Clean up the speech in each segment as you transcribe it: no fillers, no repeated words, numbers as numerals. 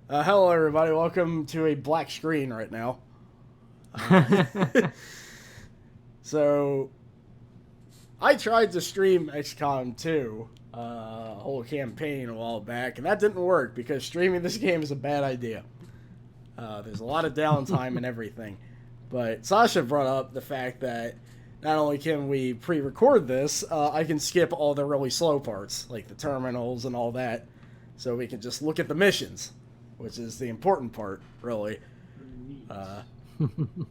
Hello, everybody. Welcome to a black screen right now. So, I tried to stream XCOM 2, a whole campaign a while back, and that didn't work because streaming this game is a bad idea. There's a lot of downtime and everything. But Sasha brought up the fact that not only can we pre-record this, I can skip all the really slow parts, like the terminals and all that, so we can just look at the missions, which is the important part, really.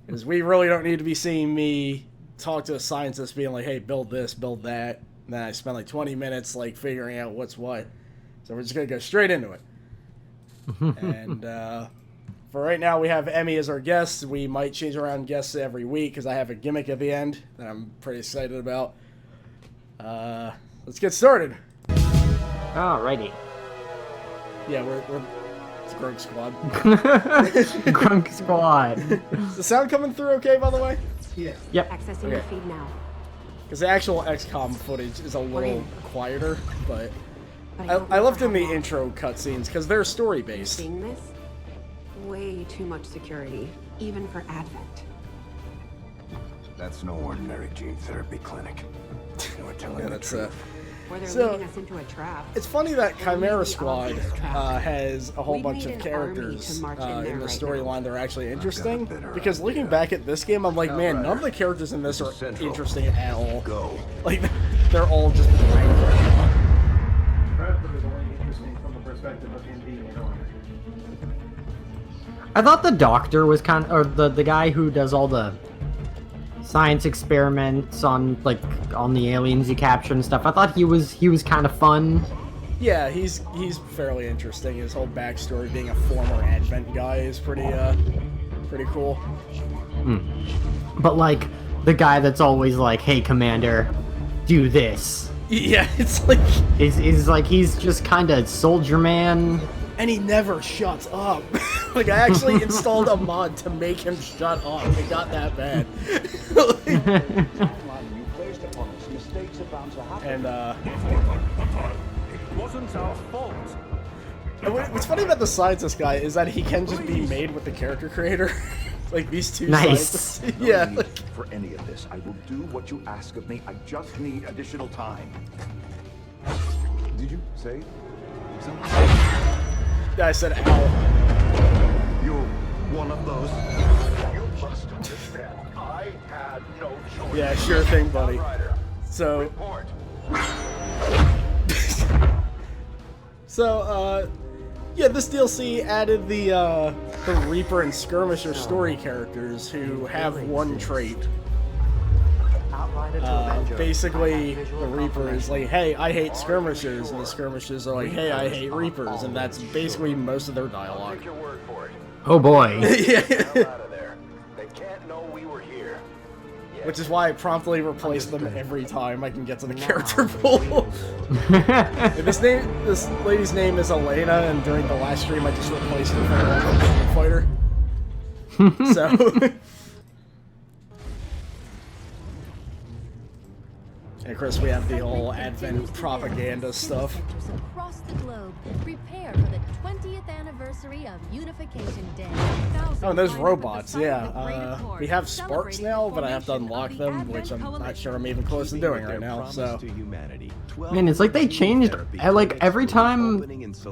Because we really don't need to be seeing me talk to a scientist being like, hey, build this, build that, and then I spend like 20 minutes like figuring out what's what. So we're just going to go straight into it. And for right now, we have Emmy as our guest. We might change around guests every week because I have a gimmick at the end that I'm pretty excited about. Let's get started. Alrighty. Yeah, we're it's Grunksquad. Grunksquad. Is the sound coming through okay, by the way? Yeah. Yep. Accessing the feed now. Because the actual XCOM footage is a little quieter, but I left in the intro cutscenes because they're story-based. Seeing this? Way too much security, even for Advent. That's no ordinary gene therapy clinic. We're telling Yeah, the that's truth. Or they're So, leading us into a trap. It's funny that Chimera Only the Squad obvious trap. has a whole We've bunch made of an army characters to march in in there the right storyline that are actually interesting. better Because looking idea. back at this game, I'm like, man, none of the characters in this are Central. interesting at all. Go. Like, they're all just blank. Bradford is only interesting from the perspective of him being an owner. I thought the doctor was kind of, or the guy who does all the science experiments on the aliens you capture and stuff. I thought he was kind of fun. Yeah, he's fairly interesting. His whole backstory, being a former Advent guy, is pretty cool. But like the guy that's always like, "Hey, Commander, do this." Yeah, it's like, Is like he's just kind of soldier man. and he never shuts up. Like, I actually installed a mod to make him shut up. It got that bad. And It wasn't our fault. what's funny about the scientist guy is that he can just be made with the character creator. Like these two Nice. scientists. No Yeah. need Like, for any of this. I will do what you ask of me. I just need additional time. Did you say something? I said, ow. You're one of those. You must understand. I had no choice. Yeah, sure thing, buddy. So, Report. yeah, this DLC added the Reaper and Skirmisher story characters who have one trait. Basically, the Reaper is like, hey, I hate Skirmishers, and the Skirmishers are like, hey, I hate Reapers, and that's basically most of their dialogue. Take your word for it. Oh boy. Yeah. Out of there. They can't know we were here. Which is why I promptly replace them every time I can get to the character pool. This lady's name is Elena, and during the last stream I just replaced her for a fighter. So, and of course we have the whole Advent propaganda stuff. Centers across the globe prepare for the 20th anniversary of Unification Day. Oh, and those robots, yeah. We have Sparks now, but I have to unlock them, which I'm not sure I'm even close to doing right now. So, Man, it's like they changed. Like every time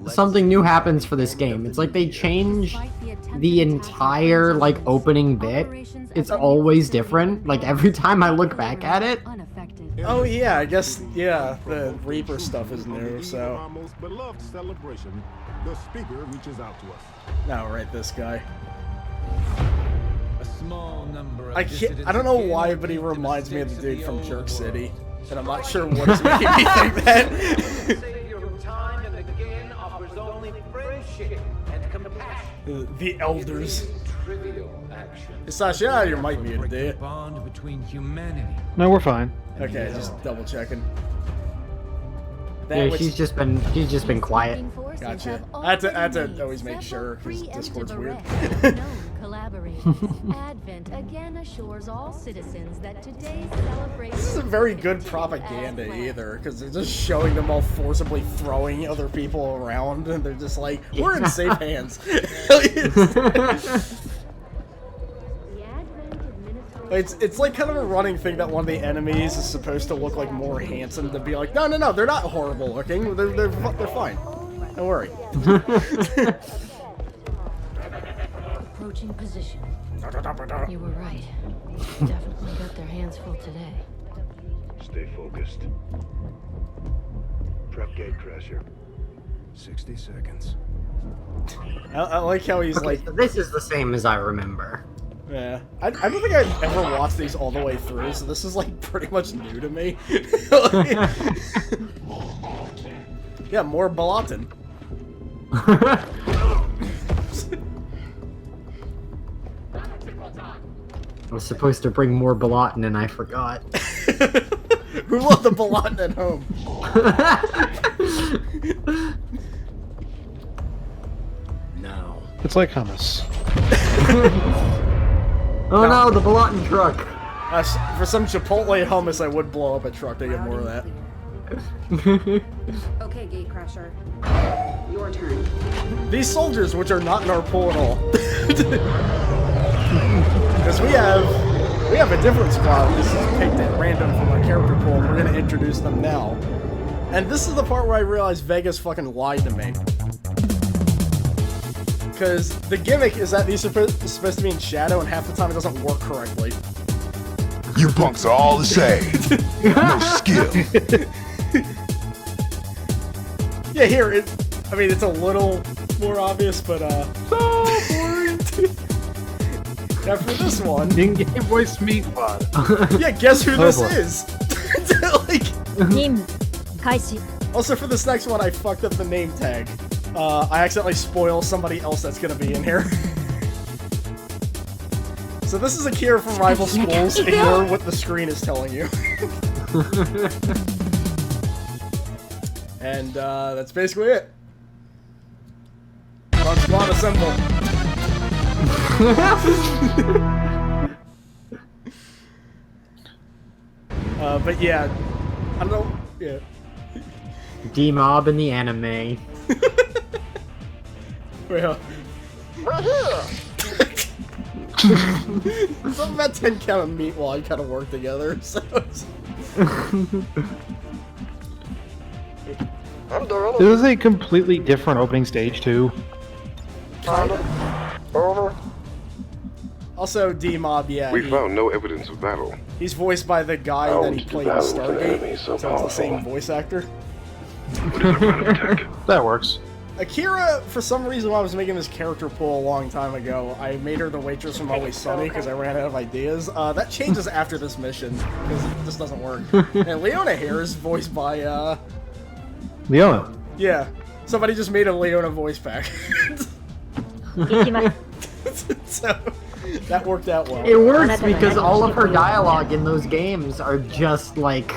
something new happens for this game, it's like they change the entire like opening bit. It's always different. Like every time I look back at it. oh yeah, I guess yeah, the Reaper stuff is new. So, Our most beloved celebration, the speaker reaches out to us. no, right, this guy. A small number of I don't know why, but he reminds me of the dude from Jerk City, and I'm not sure what is making me think that. Savior of time and again offers only friendship and compassion. The elders. Trivial action. Sasha, yeah, you might be a dude. Bond between humanity. No, we're fine. Okay, just double checking. Yeah, he's just been quiet. Gotcha. I had to always make sure, because Discord's weird. collaborators, Advent again assures all citizens that today's celebration... This isn't very good propaganda either, because they're just showing them all forcibly throwing other people around, and they're just like, we're in safe hands. It's like kind of a running thing that one of the enemies is supposed to look like more handsome, to be like, no, they're not horrible looking, they're fine. Don't worry. Approaching position. You were right. Definitely got their hands full today. Stay focused. Prep gate crasher. 60 seconds. I like how he's like... So this is the same as I remember. Yeah. I don't think I've ever watched these all the way through, so this is like pretty much new to me. Yeah, more Balatin. I was supposed to bring more Balatin and I forgot. Who left the Balatin at home? No. It's like hummus. Oh no, the Balatin truck. For some Chipotle hummus, I would blow up a truck to get more of that. Okay, Gatecrasher. Your turn. These soldiers, which are not in our pool at all. Because we have a different squad. This is picked at random from our character pool, and we're going to introduce them now. And this is the part where I realized Vegas fucking lied to me. Because the gimmick is that these are supposed to be in shadow, and half the time it doesn't work correctly. You punks are all the same. No skill. Yeah, here, I mean, it's a little more obvious, but, Now, for this one... In-game voice meatbot. Yeah, guess who this boy. is? Also, for this next one, I fucked up the name tag. I accidentally spoiled somebody else that's gonna be in here. So this is Akira from Rival Schools. Ignore what the screen is telling you. And, that's basically it. Grunksquad assemble. But yeah, I don't know, yeah. D-Mob in the anime. Well. Something about 10 count and Meatwad kind of work together, so it's... This is a completely different opening stage, too. Also, D-Mob, yeah. We found no evidence of battle. He's voiced by the guy that he played in Stargate, so it's the same voice actor. That works. Akira, for some reason, when I was making this character pool a long time ago, I made her the waitress from Always Sunny because I ran out of ideas. That changes after this mission, because it just doesn't work. And Leona here is voiced by, Leona. Yeah. Somebody just made a Leona voice pack. So, that worked out well. It works because all of her dialogue in those games are just, like,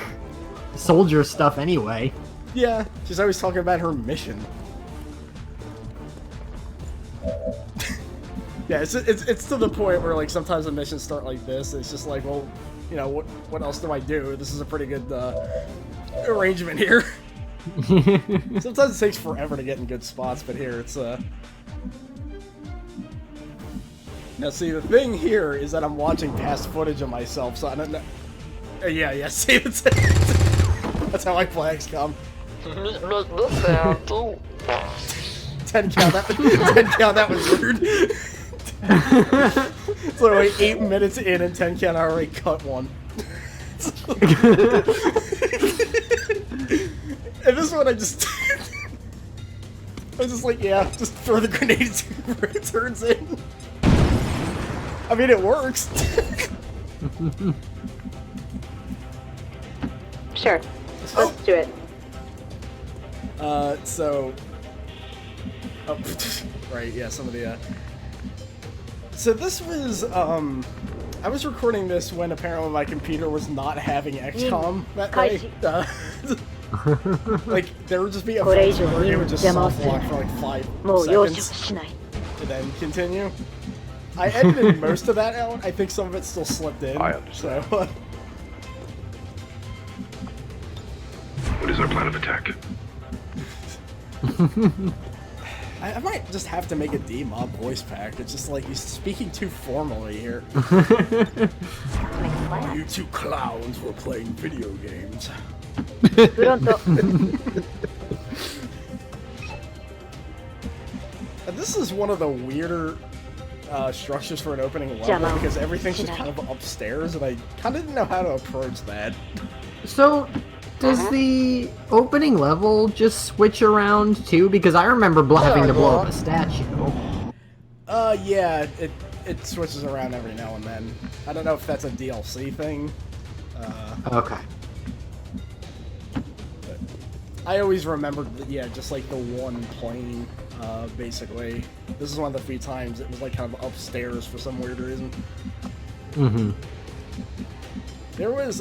soldier stuff anyway. Yeah, she's always talking about her mission. Yeah, it's to the point where, like, sometimes the missions start like this. It's just like, well, you know, what else do I do? This is a pretty good arrangement here. Sometimes it takes forever to get in good spots, but here it's Now, see, the thing here is that I'm watching past footage of myself, so I don't know. Yeah, see, that's how I play XCOM. 10 count, 10 count, that was rude. It's literally 8 minutes in and 10 count, I already cut one. And this one I was just like, yeah, just throw the grenades where it turns in. I mean, it works. Sure. Let's do it. So... Oh, right, yeah, some of the, So this was, I was recording this when apparently my computer was not having XCOM that day. Like, there would just be a phase where it would just soft lock for like 5 seconds. And then continue. I edited most of that out. I think some of it still slipped in. I understand. So, What is our plan of attack? I might just have to make a D-Mob voice pack. It's just like, he's speaking too formally here. You two clowns were playing video games. And this is one of the weirder structures for an opening level because everything's just kind of upstairs, and I kind of didn't know how to approach that. So, does the opening level just switch around too? Because I remember having to blow up a statue. Yeah, it switches around every now and then. I don't know if that's a DLC thing. Okay. But I always remembered that, yeah, just like the one plane, basically. This is one of the few times it was like kind of upstairs for some weird reason. Mm-hmm. There was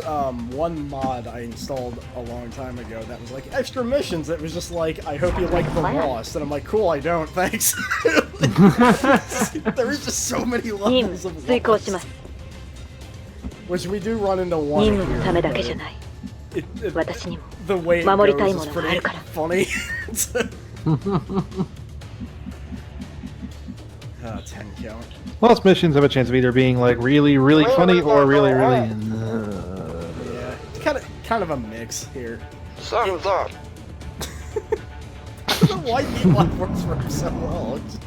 one mod I installed a long time ago that was like extra missions that was just like, I hope you like the Lost, and I'm like, cool, I don't, thanks. There is just so many levels of Lost. Which we do run into one here, the way it goes is pretty funny. 10 count. Lost missions have a chance of either being like really, really funny or really, really. Yeah, it's kind of a mix here. Son up. I don't know why Meatloaf works for him so well. It's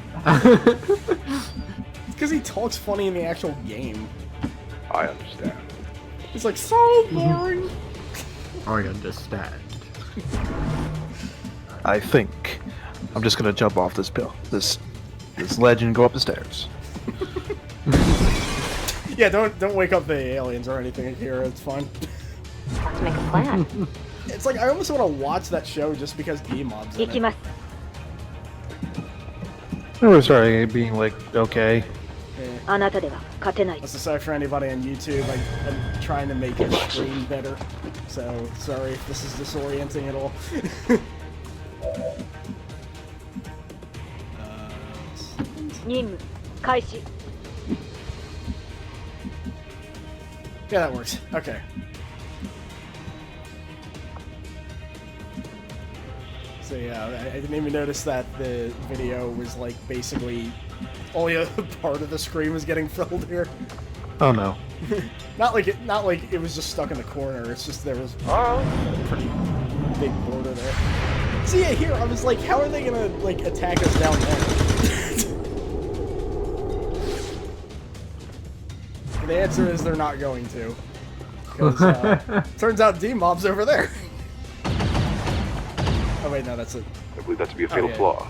because he talks funny in the actual game. I understand. He's like, so boring. I understand. I think I'm just gonna jump off this ledge and go up the stairs. Yeah, don't wake up the aliens or anything here. It's fine. Let's make a plan. It's like I almost want to watch that show just because D-Mob's in it. I was sorry being like okay. Yeah. That's aside for anybody on YouTube. I'm trying to make your stream better, so sorry if this is disorienting at all. Yeah, that works. Okay. So yeah, I didn't even notice that the video was like basically only a part of the screen was getting filled here. Oh no. Not like it was just stuck in the corner. It's just there was a pretty big border there. So yeah, here I was like, how are they gonna like attack us down there? The answer is they're not going to. Because turns out D-Mob's over there. Oh wait, no, that's it. I believe that to be a fatal flaw.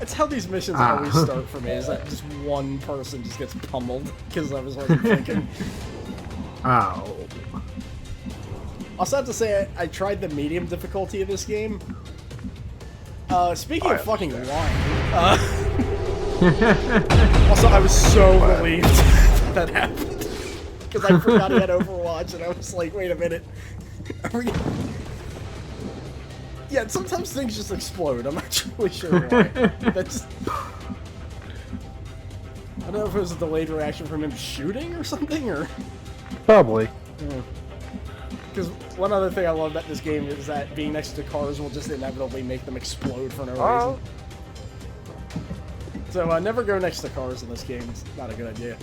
That's how these missions always start for me, is that just one person just gets pummeled, because I wasn't thinking. Oh. Also have to say, I tried the medium difficulty of this game. Speaking of fucking lying, also I was so relieved that happened. Because I forgot he had Overwatch, and I was like, wait a minute. Are we... Yeah, sometimes things just explode. I'm not really sure why. That's just... I don't know if it was a delayed reaction from him shooting or something, or... Probably. Because one other thing I love about this game is that being next to cars will just inevitably make them explode for no reason. So never go next to cars in this game. It's not a good idea.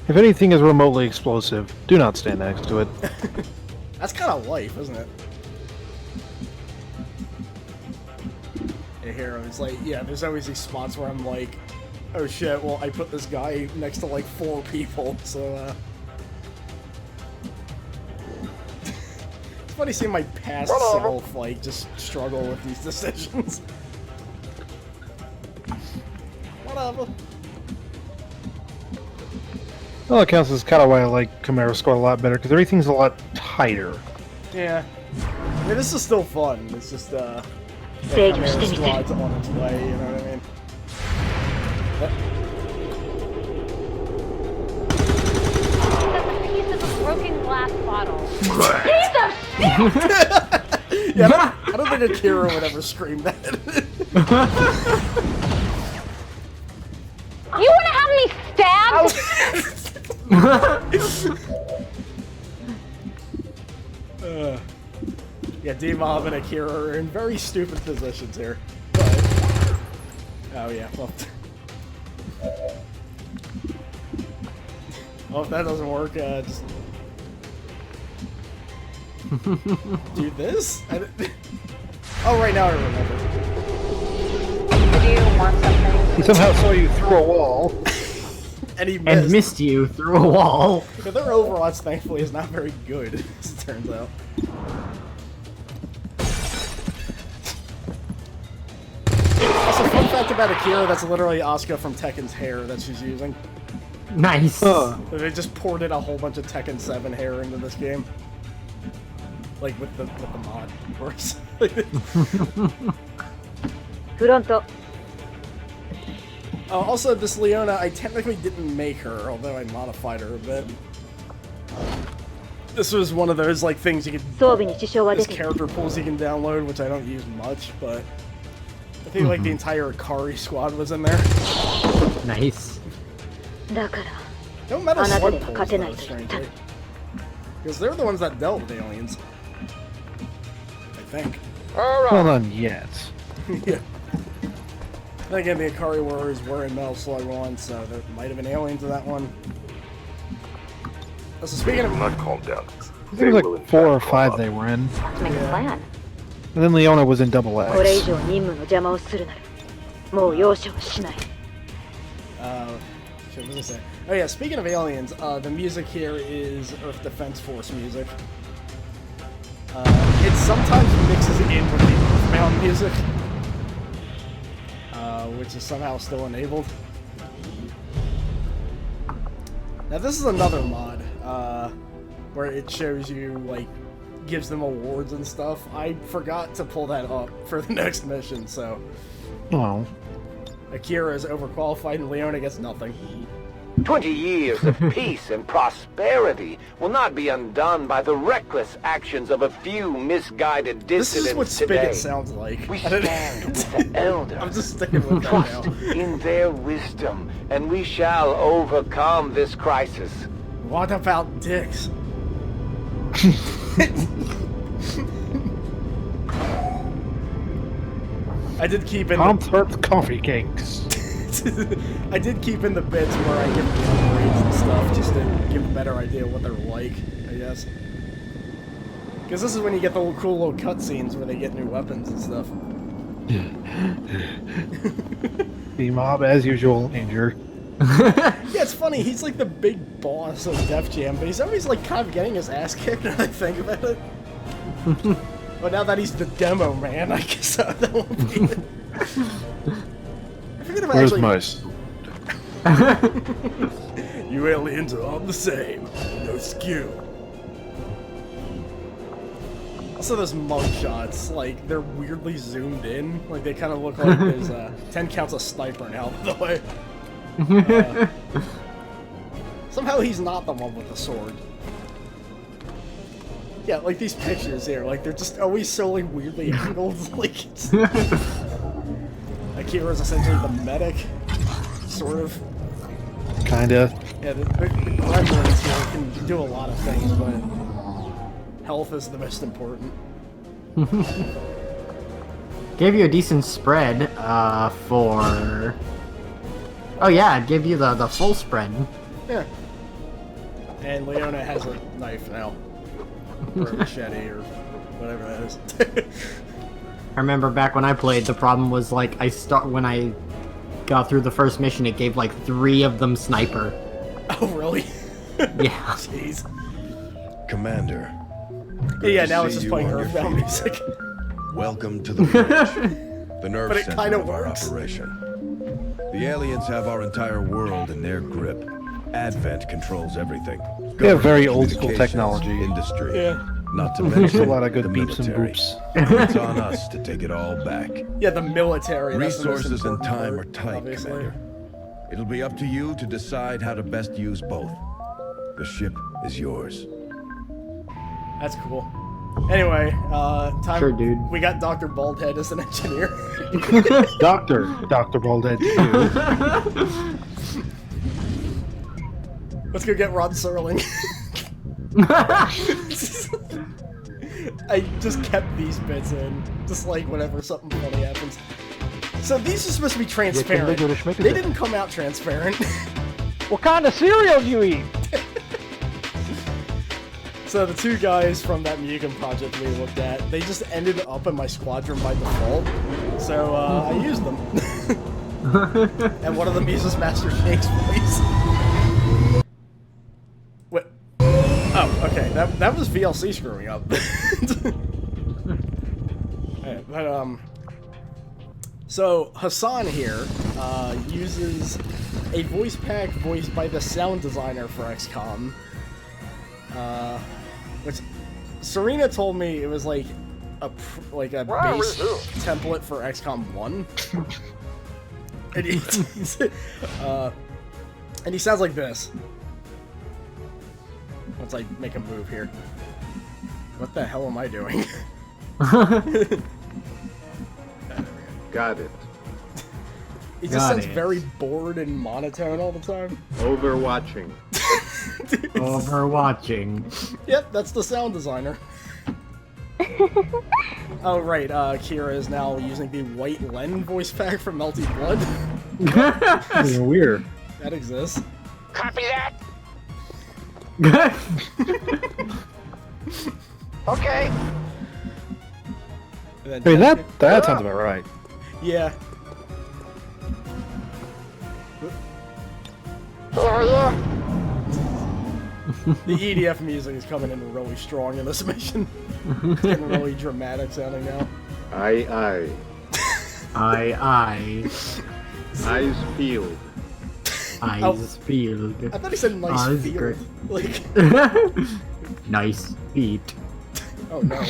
If anything is remotely explosive, do not stand next to it. That's kind of life, isn't it? Yeah, here, it's like, yeah, there's always these spots where I'm like, oh shit, well, I put this guy next to like 4 people, so, It's funny seeing my past self, like, just struggle with these decisions. Whatever. Well, it counts as kind of why I like Chimera Squad a lot better, because everything's a lot tighter. Yeah. I mean, this is still fun. It's just, the Chimera Squad's on its way, you know what I mean? Piece of a broken glass bottle. Yeah, Akira would ever scream that. You want to have me stabbed? Yeah, D-Mob and Akira are in very stupid positions here. But, oh yeah, well, if that doesn't work, just do this? Oh, right now I remember. Do you want something? He somehow saw you through a wall. And he missed. And missed you through a wall. Yeah, their Overwatch, thankfully, is not very good, as it turns out. Also, fun fact about Akira, that's literally Asuka from Tekken's hair that she's using. Nice. They just poured in a whole bunch of Tekken 7 hair into this game. Like, with the mod, of course. Also, this Leona, I technically didn't make her, although I modified her a bit. This was one of those, like, things you could... This character pools you can download, which I don't use much, but... I think, like, the entire Akari squad was in there. Nice. No Metal Slug pulls, though, strangely. Because they're the ones that dealt with aliens. I think. Well, not yet. Yeah. Then again, the Akari Warriors were in Metal Slug 1, so there might have been aliens in that one. So speaking of... Not calm down. I think it was like 4 or 5 they were in. To make a plan. And then Leona was in Double X. What was I say? Oh yeah, speaking of aliens, the music here is Earth Defense Force music. It sometimes mixes in with the Earthbound music, which is somehow still enabled. Now this is another mod, where it shows you, like, gives them awards and stuff. I forgot to pull that up for the next mission, so... Oh. Akira is overqualified and Leona gets nothing. 20 years of peace and prosperity will not be undone by the reckless actions of a few misguided dissidents This is what today. Spigot sounds like. We stand with the elders. I'm just sticking with that Trust now. in their wisdom, and we shall overcome this crisis. What about dicks? I did keep in Comfort coffee cakes. I did keep in the bits where I give them upgrades and stuff, just to give a better idea of what they're like, I guess. Because this is when you get the cool little cutscenes where they get new weapons and stuff. The mob, as usual, injured. Yeah, it's funny, he's like the big boss of Def Jam, but he's always like kind of getting his ass kicked when I think about it. But now that he's the demo man, I guess that won't be it. I forget about Where's actually... Mice? You aliens are all the same. No skill. Also, those mug shots, like, they're weirdly zoomed in. Like, they kind of look like there's 10 counts of sniper now, by the way. Somehow he's not the one with the sword. Yeah, like these pictures here, like, they're just always so, like, weirdly angled. Like, it's... Akira's essentially the medic, sort of. Kinda. Yeah, the gremlins here can do a lot of things, but health is the most important. Gave you a decent spread, for... Oh yeah, it gave you the full spread. Yeah. And Leona has a knife now. Or a machete, or whatever that is. I remember back when I played, the problem was, like, when I got through the first mission, it gave, like, 3 of them sniper. Oh, really? Yeah. Jeez. Commander. Yeah, now it's just playing Earthbound music. Welcome to the bridge, the nerve But it center kinda of our works. operation. The aliens have our entire world in their grip. Advent controls everything. They have very old Government, school communications, technology. Industry. Yeah. Not to mention A lot of good the beeps and military. boops. It's on us to take it all back. Yeah, the military. That's the most Resources and important time are part, tight, obviously. Commander. It'll be up to you to decide how to best use both. The ship is yours. That's cool. Anyway, time. Sure, dude. We got Dr. Baldhead as an engineer. Dr. Baldhead. Let's go get Rod Serling. I just kept these bits in, just like whenever something funny happens. So these are supposed to be transparent. They didn't come out transparent. What kind of cereal do you eat? So the two guys from that Mugen project we looked at, they just ended up in my squadron by default. So I used them. And one of them uses Master Shake's voice. What? Oh, okay. That was VLC screwing up. Right, but so Hassan here uses a voice pack voiced by the sound designer for XCOM. Which Serena told me it was like a base template for XCOM 1. And he sounds like this. Once I make a move here. What the hell am I doing? Got it. He just sounds very bored and monotone all the time. Overwatching. Overwatching. Yep, that's the sound designer. Oh, right, Kira is now using the White Len voice pack from Melty Blood. Weird. That exists. Copy that. Okay. Then I mean, that sounds about right. Yeah. The EDF music is coming in really strong in this mission. It's getting really dramatic sounding now. Aye. Aye. Eyes peeled. Eyes peeled. I thought he said nice Eyes field. great. Like, nice feet. oh no.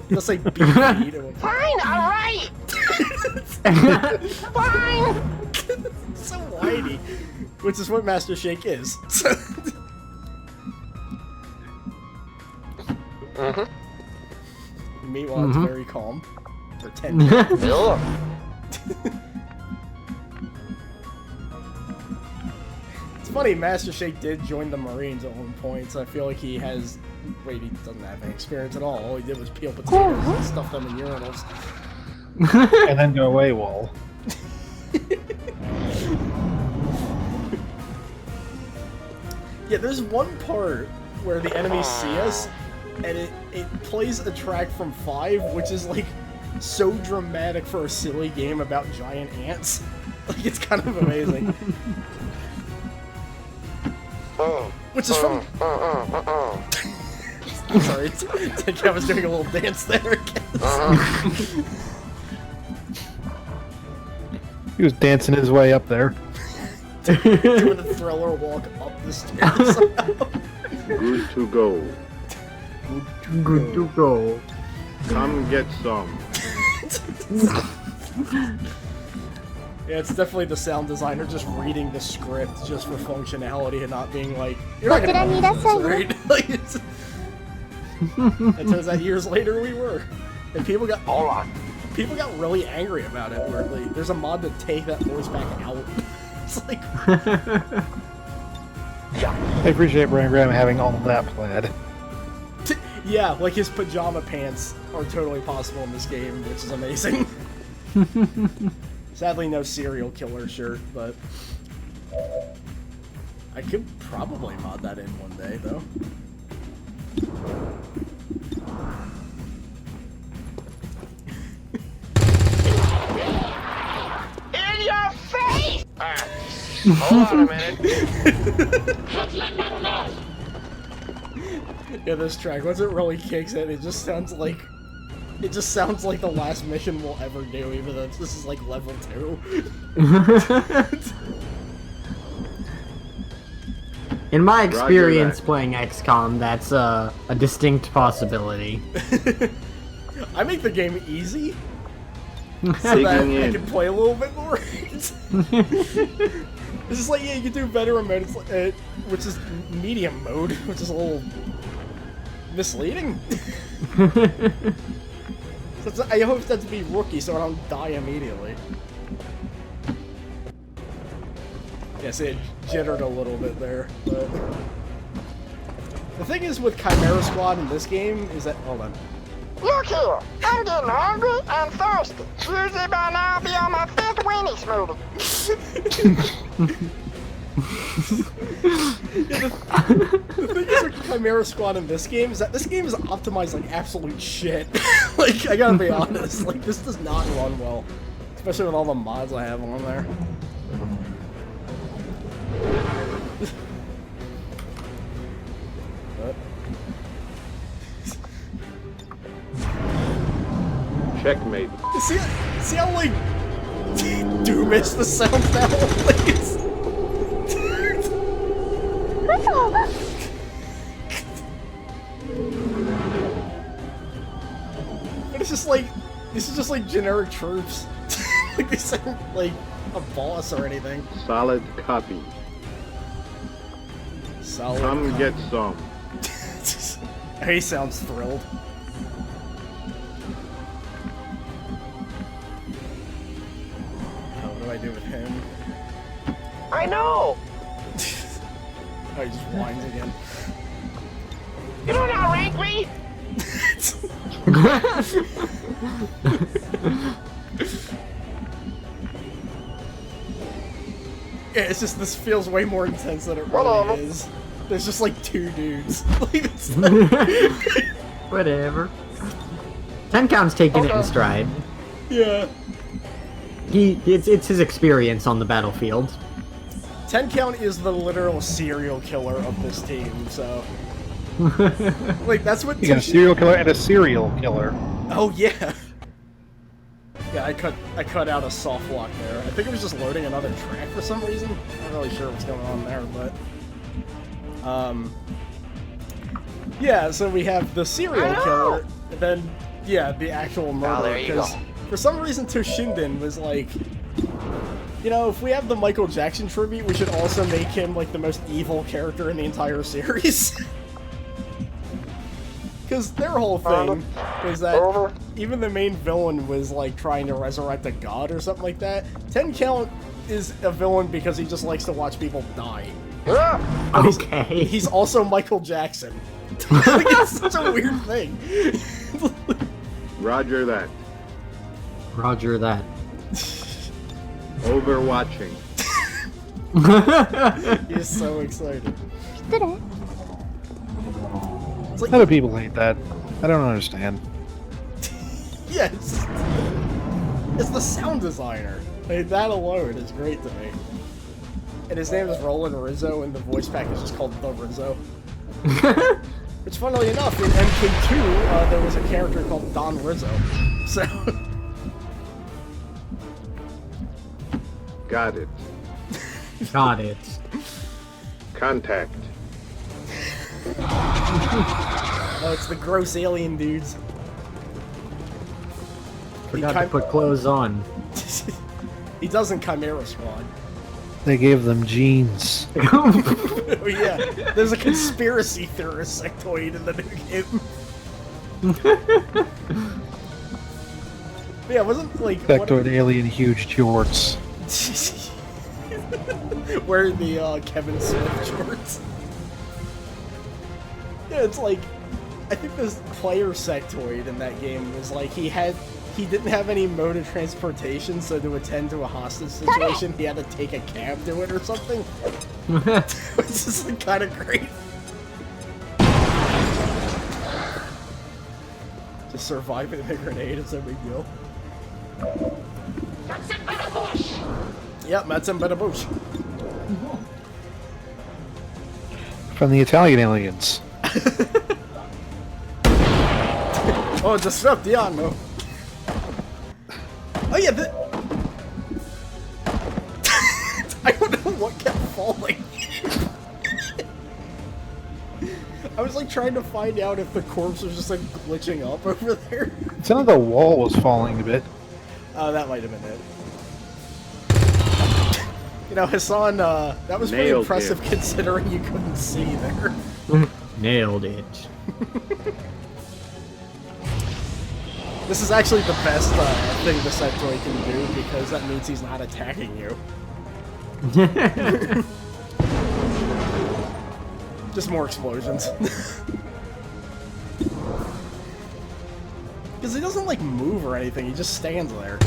He'll say beat feet. Fine, alright! Fine! So whiny. Which is what Master Shake is. Meanwhile, it's very calm. Pretend. It's funny, Master Shake did join the Marines at one point, so I feel like he has... Wait, he doesn't have any experience at all. All he did was peel potatoes and stuff them in urinals. And then go away, wall. Yeah, there's one part where the enemies see us, and it plays a track from 5, which is like so dramatic for a silly game about giant ants. Like, it's kind of amazing. Which is from... Sorry, it's like I was doing a little dance there. He was dancing his way up there. Doing a thriller walk up the stairs. Good to go. Good to go. Come get some. Yeah, it's definitely the sound designer just reading the script just for functionality and not being like, you're not gonna use this, right? Like, it turns out years later we were. And people got really angry about it, where like, there's a mod to take that voice back out. It's like... I appreciate Brian Graham having all of that plaid. Yeah, like his pajama pants are totally possible in this game, which is amazing. Sadly, no serial killer shirt, but I could probably mod that in one day, though. In your face! Hold on a minute. Yeah, this track, once it really kicks in, it just sounds like the last mission we'll ever do, even though this is like level 2. In my experience playing XCOM, that's a distinct possibility. I make the game easy, so that I can play a little bit more. It's just like, yeah, you can do veteran mode, which is medium mode, which is a little misleading. So I hope that to be rookie so I don't die immediately. Yes, it jittered a little bit there, but... The thing is with Chimera Squad in this game is that... Hold on. Look here, I'm getting hungry and thirsty. Usually by now I'll be on my 5th weenie smoothie. The thing is with Chimera Squad in this game is that this game is optimized like absolute shit. Like, I gotta be honest, like, this does not run well. Especially with all the mods I have on there. Checkmate. See how, like, doomish the sound now? Like, it's... But it's just like, this is just like generic troops. Like, this isn't like a boss or anything. Solid copy. Solid Come copy. get some. He sounds thrilled. What do I do with him? I know! Oh, he just whines again. You don't outrank me! Yeah, it's just, this feels way more intense than it really is. There's just like 2 dudes. Like, it's like... Whatever. 10 Count's taking it in stride. Yeah. It's his experience on the battlefield. 10 Count is the literal serial killer of this team, so... Like, that's what... You got a serial killer and a serial killer. Oh, yeah. Yeah, I cut out a soft lock there. I think it was just loading another track for some reason. I'm not really sure what's going on there, but... Yeah, so we have the serial killer, and then, yeah, the actual murderer, because for some reason Toshinden was like, you know, if we have the Michael Jackson tribute, we should also make him, like, the most evil character in the entire series. Because their whole thing was that even the main villain was, like, trying to resurrect a god or something like that. 10 Count is a villain because he just likes to watch people die. Okay. He's also Michael Jackson. Like, it's such a weird thing. Roger that. Roger that. Overwatching. He's so excited. Like, how do people hate that? I don't understand. Yeah, it's the sound designer. Like, that alone is great to me. And his name is Roland Rizzo, and the voice pack is just called The Rizzo. Which, funnily enough, in MK2, there was a character called Don Rizzo. So... Got it. Got it. Contact. Oh, it's the gross alien dudes. Forgot to put clothes on. He does in Chimera Squad. They gave them jeans. Oh yeah, there's a conspiracy theorist sectoid in the new game. But yeah, wasn't like Sectoid alien huge shorts. Wearing the Kevin Smith shorts. Yeah, it's like, I think this player sectoid in that game was like, he didn't have any mode of transportation, so to attend to a hostage situation, he had to take a cab to it or something. It's just like, kind of great. Just surviving the grenade is no big deal. Yep, that's in better bush. From the Italian aliens. Oh, Disruptiano. Oh yeah, I don't know what kept falling. I was like trying to find out if the corpse was just like glitching up over there. It sounded like the wall was falling a bit. Oh, that might have been it. You know, Hassan, that was pretty Nailed impressive him. considering you couldn't see there. Nailed it. This is actually the best thing the Sectoid can do, because that means he's not attacking you. Just more explosions. Because he doesn't, like, move or anything, he just stands there.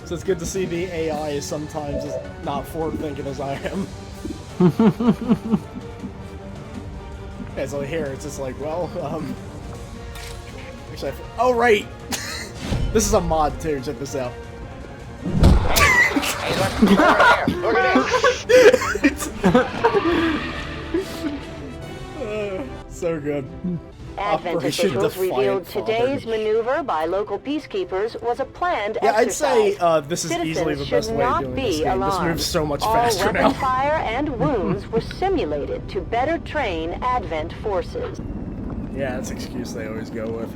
So it's good to see the AI is sometimes as not forward-thinking as I am. Yeah, so here it's just like, well, actually, oh right, this is a mod too. Check this out. Hey, look at this. So good. Advent Operation officials Defiant revealed Father. today's maneuver by local peacekeepers was a planned Yeah, I'd exercise. say this is easily the best way of doing this game. This moves so much faster All now. weapon fire and wounds were simulated to better train Advent forces. Yeah, that's an excuse they always go with.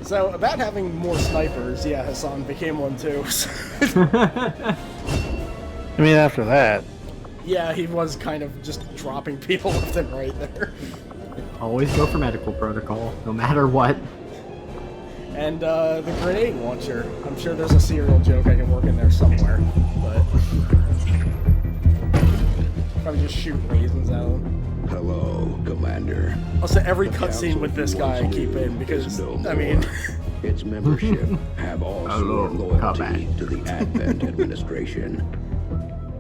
So, about having more snipers, yeah, Hassan became one too. I mean, after that. Yeah, he was kind of just dropping people left and right there. Always go for medical protocol, no matter what. And the grenade launcher. I'm sure there's a serial joke I can work in there somewhere, but probably just shoot raisins at him. Hello, Commander. Also, every cutscene with this guy I keep in because, I mean... Its membership have all sworn loyalty to the Advent administration.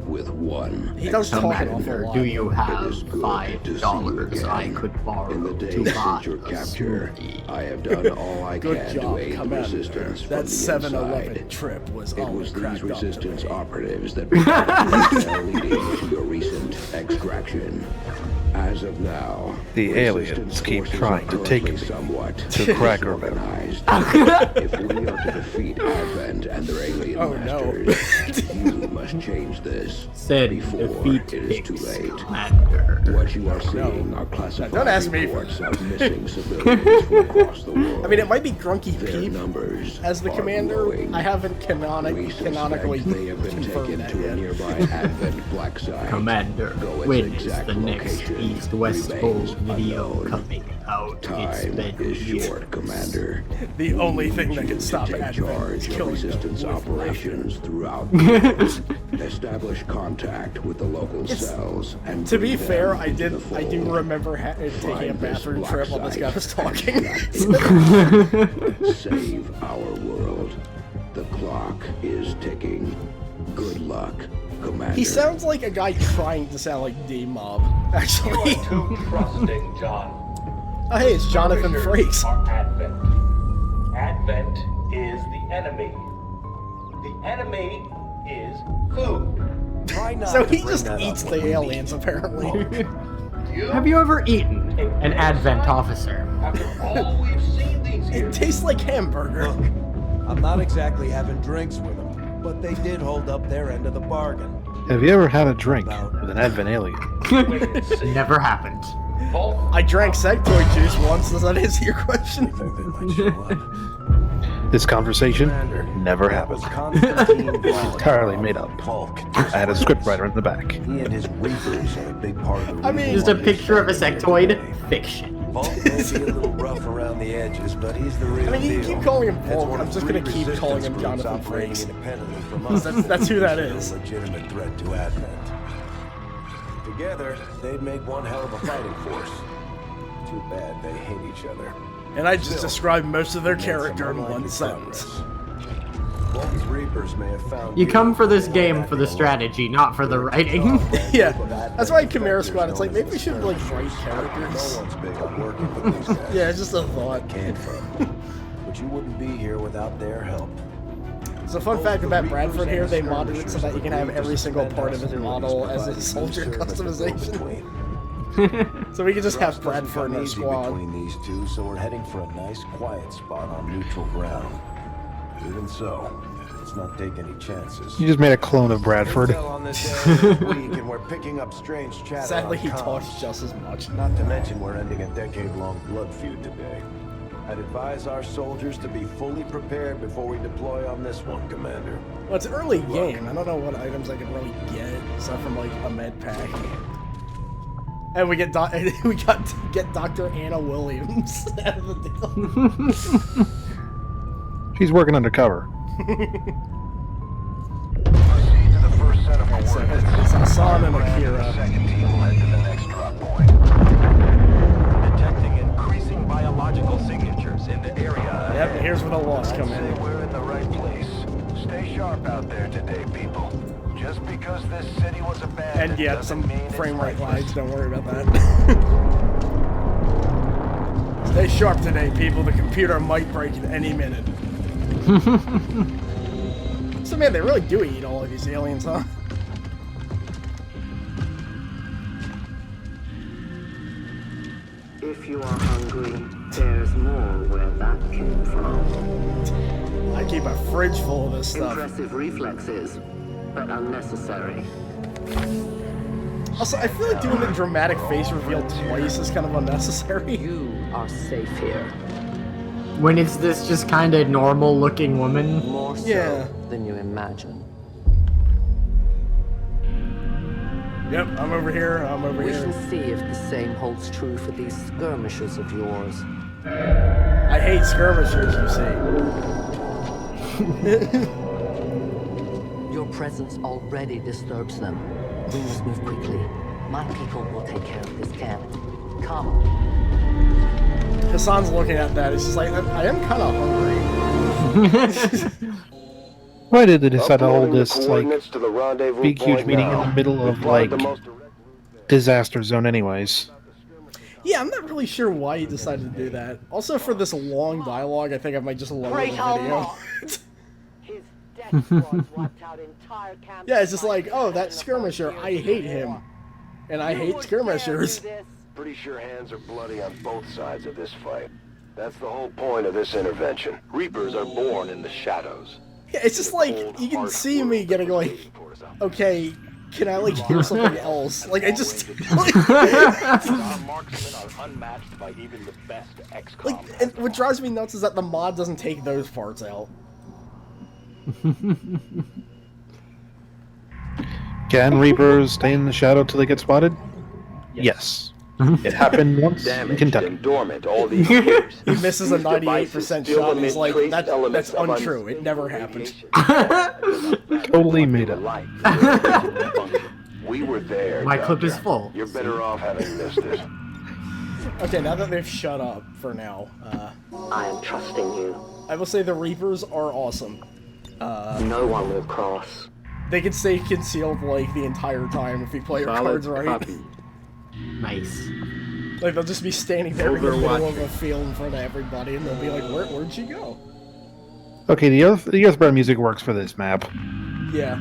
With one. He does talk an awful Commander, lot. do you have $5 I could borrow In the to days buy since your a capture, smoothie? I have done all I Good can job, to aid the Commander. resistance from That the 7-Eleven inside. trip was It always was these cracked up to resistance me. operatives that provided the leading to your recent extraction. As of now, The aliens keep trying to take me to Cracker Barrel. organized. If we are to defeat Advent and their alien masters, you must change this Said before defeat it is too Hicks, late. Commander. What you are seeing are classified Don't ask me. reports of missing civilians from across the world. I mean, it might be Grunky Their Peep numbers as the are commander. growing. I haven't We canonically suspect they have been confirmed taken that to a yet. nearby Advent black site. Commander, Though its when is exact the next location East-West Bowl remains video unknown. coming out? It's Time been is years. short, Commander. The only thing that can To stop take Advent is charge of killing resistance them with operations throughout the world. Establish contact with the local cells and To be bring fair, them I into do the fold. remember taking a Find this bathroom black trip while this guy site was and talking. Save our world. The clock is ticking. Good luck, Commander. He sounds like a guy trying to sound like D-Mob, actually. You are too trusting, John. Oh, hey, it's Jonathan Frakes. Are Advent. Advent is the enemy. The enemy is food. So he just eats the aliens, apparently. Have you ever eaten an Advent officer? After all we've seen these It years, tastes like hamburger. I'm not exactly having drinks with them, but they did hold up their end of the bargain. Have you ever had a drink with an Advent alien? Never happened. I drank Sectoid juice once. Does that answer your question? This conversation never happened. Entirely made up. I had a scriptwriter in the back. He and his reapers are a big part of the I mean, Just a picture of a sectoid? Fiction. Volk may be a little rough around the edges, but he's the real I mean, you deal. keep calling him That's Volk. one I'm of just gonna 3 keep calling him resistance groups Jonathan operating Frakes. independently from us. That's who that They're is. a legitimate threat to Advent. Together, they'd make one hell of a fighting force. Too bad they hate each other. And I just described most of their character in one sentence. Volk's reapers may have found You come for this game for the strategy, not for the writing. Yeah, that's why Chimera Squad, it's like, maybe we should, like, write characters. No one's big on working with these guys. Yeah, it's just a thought. But you wouldn't be here without their help. So fun fact about Bradford here, they modded it so that you can have every single part of his model as a soldier customization. So we can just have Bradford in our squad. Between these two, so we're heading for a nice quiet spot on neutral ground. Even so, let's not take any chances. You just made a clone of Bradford. Intel on this area this week, and we're picking up strange chatter. Sadly, on he comms. talks just as much. Not to mention we're ending a decade-long blood feud today. I'd advise our soldiers to be fully prepared before we deploy on this one, Commander. Well, it's early game. I don't know what items I could really get. Stuff from like a med pack. And we get get Dr. Anna Williams out of the deal. She's working undercover. So it's Hassan and Akira. Second team will head to the next drop point. Detecting increasing biological signatures in the area. Yep, and here's where the loss come in. We're in the right place. Stay sharp out there today, people. Just because this city was abandoned. And yeah, some frame rate lags, don't worry about that. Stay sharp today, people. The computer might break at any minute. So man, they really do eat all of these aliens, huh? If you are hungry, there's more where that came from. I keep a fridge full of this stuff. Impressive reflexes, but unnecessary. Also, I feel like doing the dramatic face reveal twice is kind of unnecessary. You are safe here. When it's this just kind of normal looking woman. More so than you imagine. Yep, I'm over here, I'm over We here. shall see if the same holds true for these skirmishers of yours. I hate skirmishers, you see. Your presence already disturbs them. We must move quickly. My people will take care of this camp. Come. Hassan's looking at that, he's just like, I am kind of hungry. Why did they decide to hold this, like, big, huge meeting in the middle of, like, disaster zone anyways? Yeah, I'm not really sure why he decided to do that. Also, for this long dialogue, I think I might just lower the video. Yeah, it's just like, oh, that skirmisher, I hate him. And I hate skirmishers. Pretty sure hands are bloody on both sides of this fight. That's the whole point of this intervention. Reapers are born in the shadows. Yeah, it's just like, you can see me getting like, okay, can I like hear something else? Like, I just... Our marksmen are unmatched by even the best XCOM. Like, and what drives me nuts is that the mod doesn't take those parts out. Can Reapers stay in the shadow till they get spotted? Yes. It happened once in Kentucky. And dormant all these years. He misses a 98% shot and he's like, that's untrue, it never happened. Totally made up. We were there. My clip is full. You're better off having missed it. Okay, now that they've shut up for now, I am trusting you. I will say the Reapers are awesome. No one will cross. They can stay concealed like the entire time if you play your cards right. Copy. Nice. Like they'll just be standing there in the middle of a field in front of everybody, and they'll be like, "Where'd she go?" Okay, the Earthbound music works for this map. Yeah.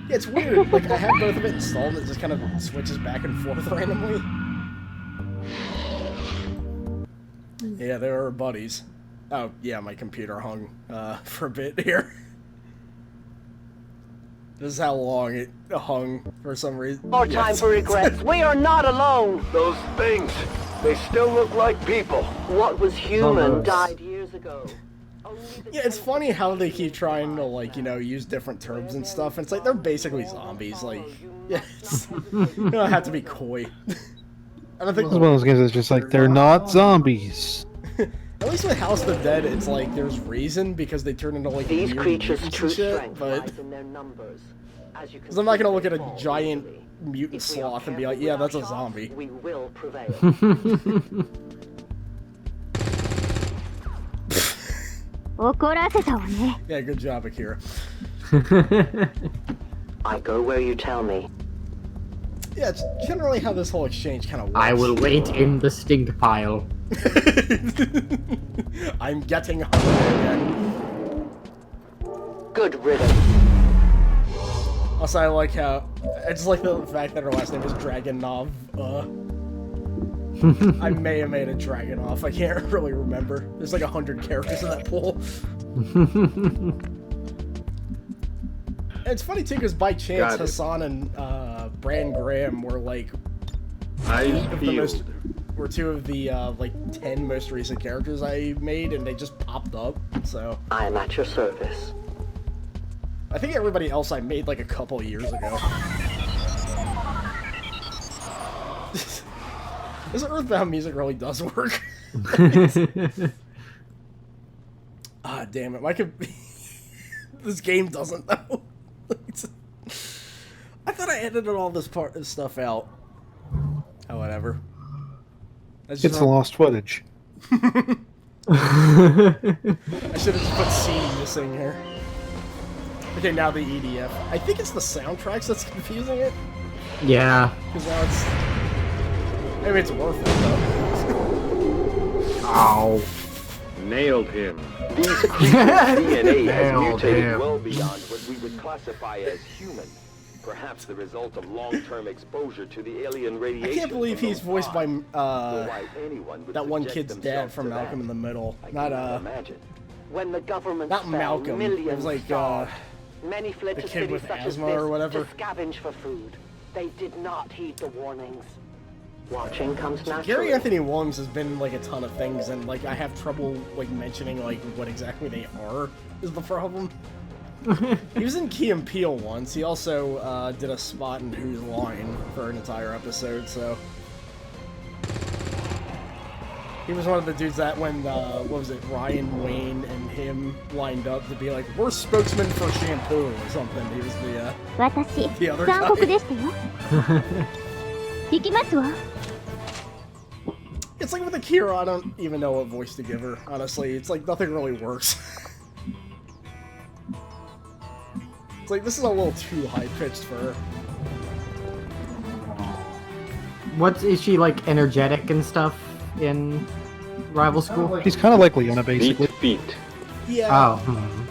Yeah, it's weird. Like I have both of it installed, and it just kind of switches back and forth randomly. Yeah, they're our buddies. Oh yeah, my computer hung for a bit here. This is how long it hung for some reason. More time for regrets. We are not alone. Those things, they still look like people. What was human died years ago. Yeah, it's funny how they keep trying to, like, you know, use different terms and stuff. And it's like, they're basically zombies. Like, yeah, you don't have to be coy. I don't think... It's one of those games that's just like, they're not zombies. At least with House of the Dead, it's like, there's reason, because they turn into, like, These creatures' true shit, strength but... lies in their numbers. Because I'm not going to look at a giant mutant sloth and be like, yeah, that's a zombie. We will prevail. Yeah, good job, Akira. I go where you tell me. Yeah, it's generally how this whole exchange kind of works. I will wait in the stink pile. I'm getting hungry again. Good riddance. Also, I like how... I just like the fact that her last name is Dragonov. I may have made a Dragonov. I can't really remember. There's like 100 characters in that pool. It's funny too, because by chance Hassan and Bran Graham were like were two of the like 10 most recent characters I made, and they just popped up. So I am at your service. I think everybody else I made like a couple years ago. This Earthbound music really does work. Ah, damn it. This game doesn't, though. I thought I edited all this stuff out. Oh, whatever. It's lost footage. I should have just put scene missing here. Okay, now the EDF. I think it's the soundtracks that's confusing it. Yeah. Because now it's... Maybe it's worth it, though. Ow. Nailed him. These creatures' DNA has mutated well beyond what we would classify as human. Perhaps the result of long-term exposure to the alien radiation. I can't believe he's voiced by that one kid's dad from Malcolm in the Middle. Not When the government not Malcolm. It was like many fled the to kid cities with such as asthma this or whatever. to scavenge for food. They did not heed the warnings. Watching comes naturally. Gary Anthony Williams has been in, like, a ton of things, and like I have trouble like mentioning like what exactly they are is the problem. He was in Key and Peele once. He also did a spot in Who's Line for an entire episode, so he was one of the dudes that when what was it, Ryan Wayne and him lined up to be like, we're spokesman for shampoo or something. He was the other guy. It's like with Akira, I don't even know what voice to give her, honestly. It's like nothing really works. It's like, this is a little too high-pitched for her. Is she, like, energetic and stuff in Rival School? She's kind of like Leona, basically. Beat. Yeah. Oh.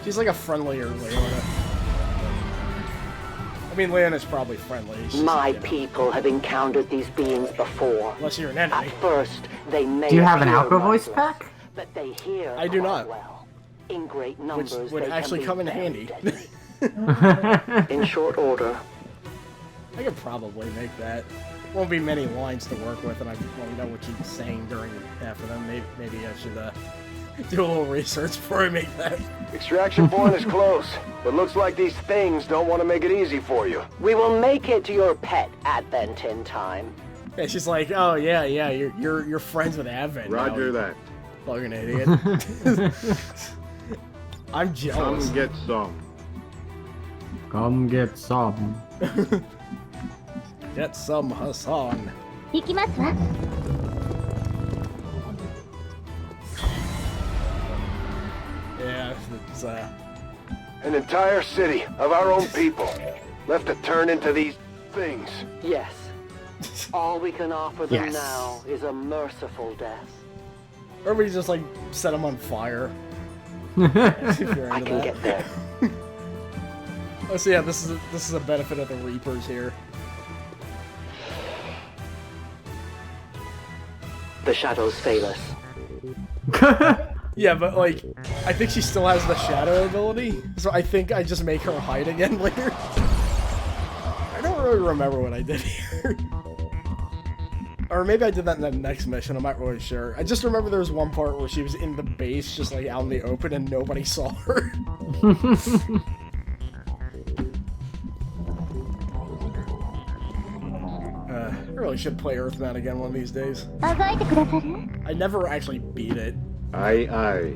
She's like a friendlier Leona. I mean, Leona's probably friendly. My people have encountered these beings before. Unless you're an enemy. At first, they may Do you have an appear Alpha voice mindless, pack? But they hear I do not. well. In great numbers, Which would they actually can come in be handy. deadly. In short order. I could probably make that. Won't be many lines to work with, and I won't know what she's saying during half of them. Maybe I should do a little research before I make that. Extraction point is close, but looks like these things don't want to make it easy for you. We will make it to your pet Advent in time. Yeah, she's like, oh yeah, you're friends with Advent. Roger now, that. Fucking idiot. I'm jealous. Come get some. Come get some. Get some, Hassan. Yeah, it's An entire city of our own people left to turn into these things. Yes. All we can offer them Yes. now is a merciful death. Everybody just like set them on fire. If you're I into can that. get there. Oh, so yeah, this is a benefit of the Reapers here. The shadows fail us. Yeah, but like, I think she still has the shadow ability, so I think I just make her hide again later. I don't really remember what I did here. Or maybe I did that in the next mission, I'm not really sure. I just remember there was one part where she was in the base, just like out in the open, and nobody saw her. I really should play Earthbound again one of these days. I never actually beat it. Aye, aye.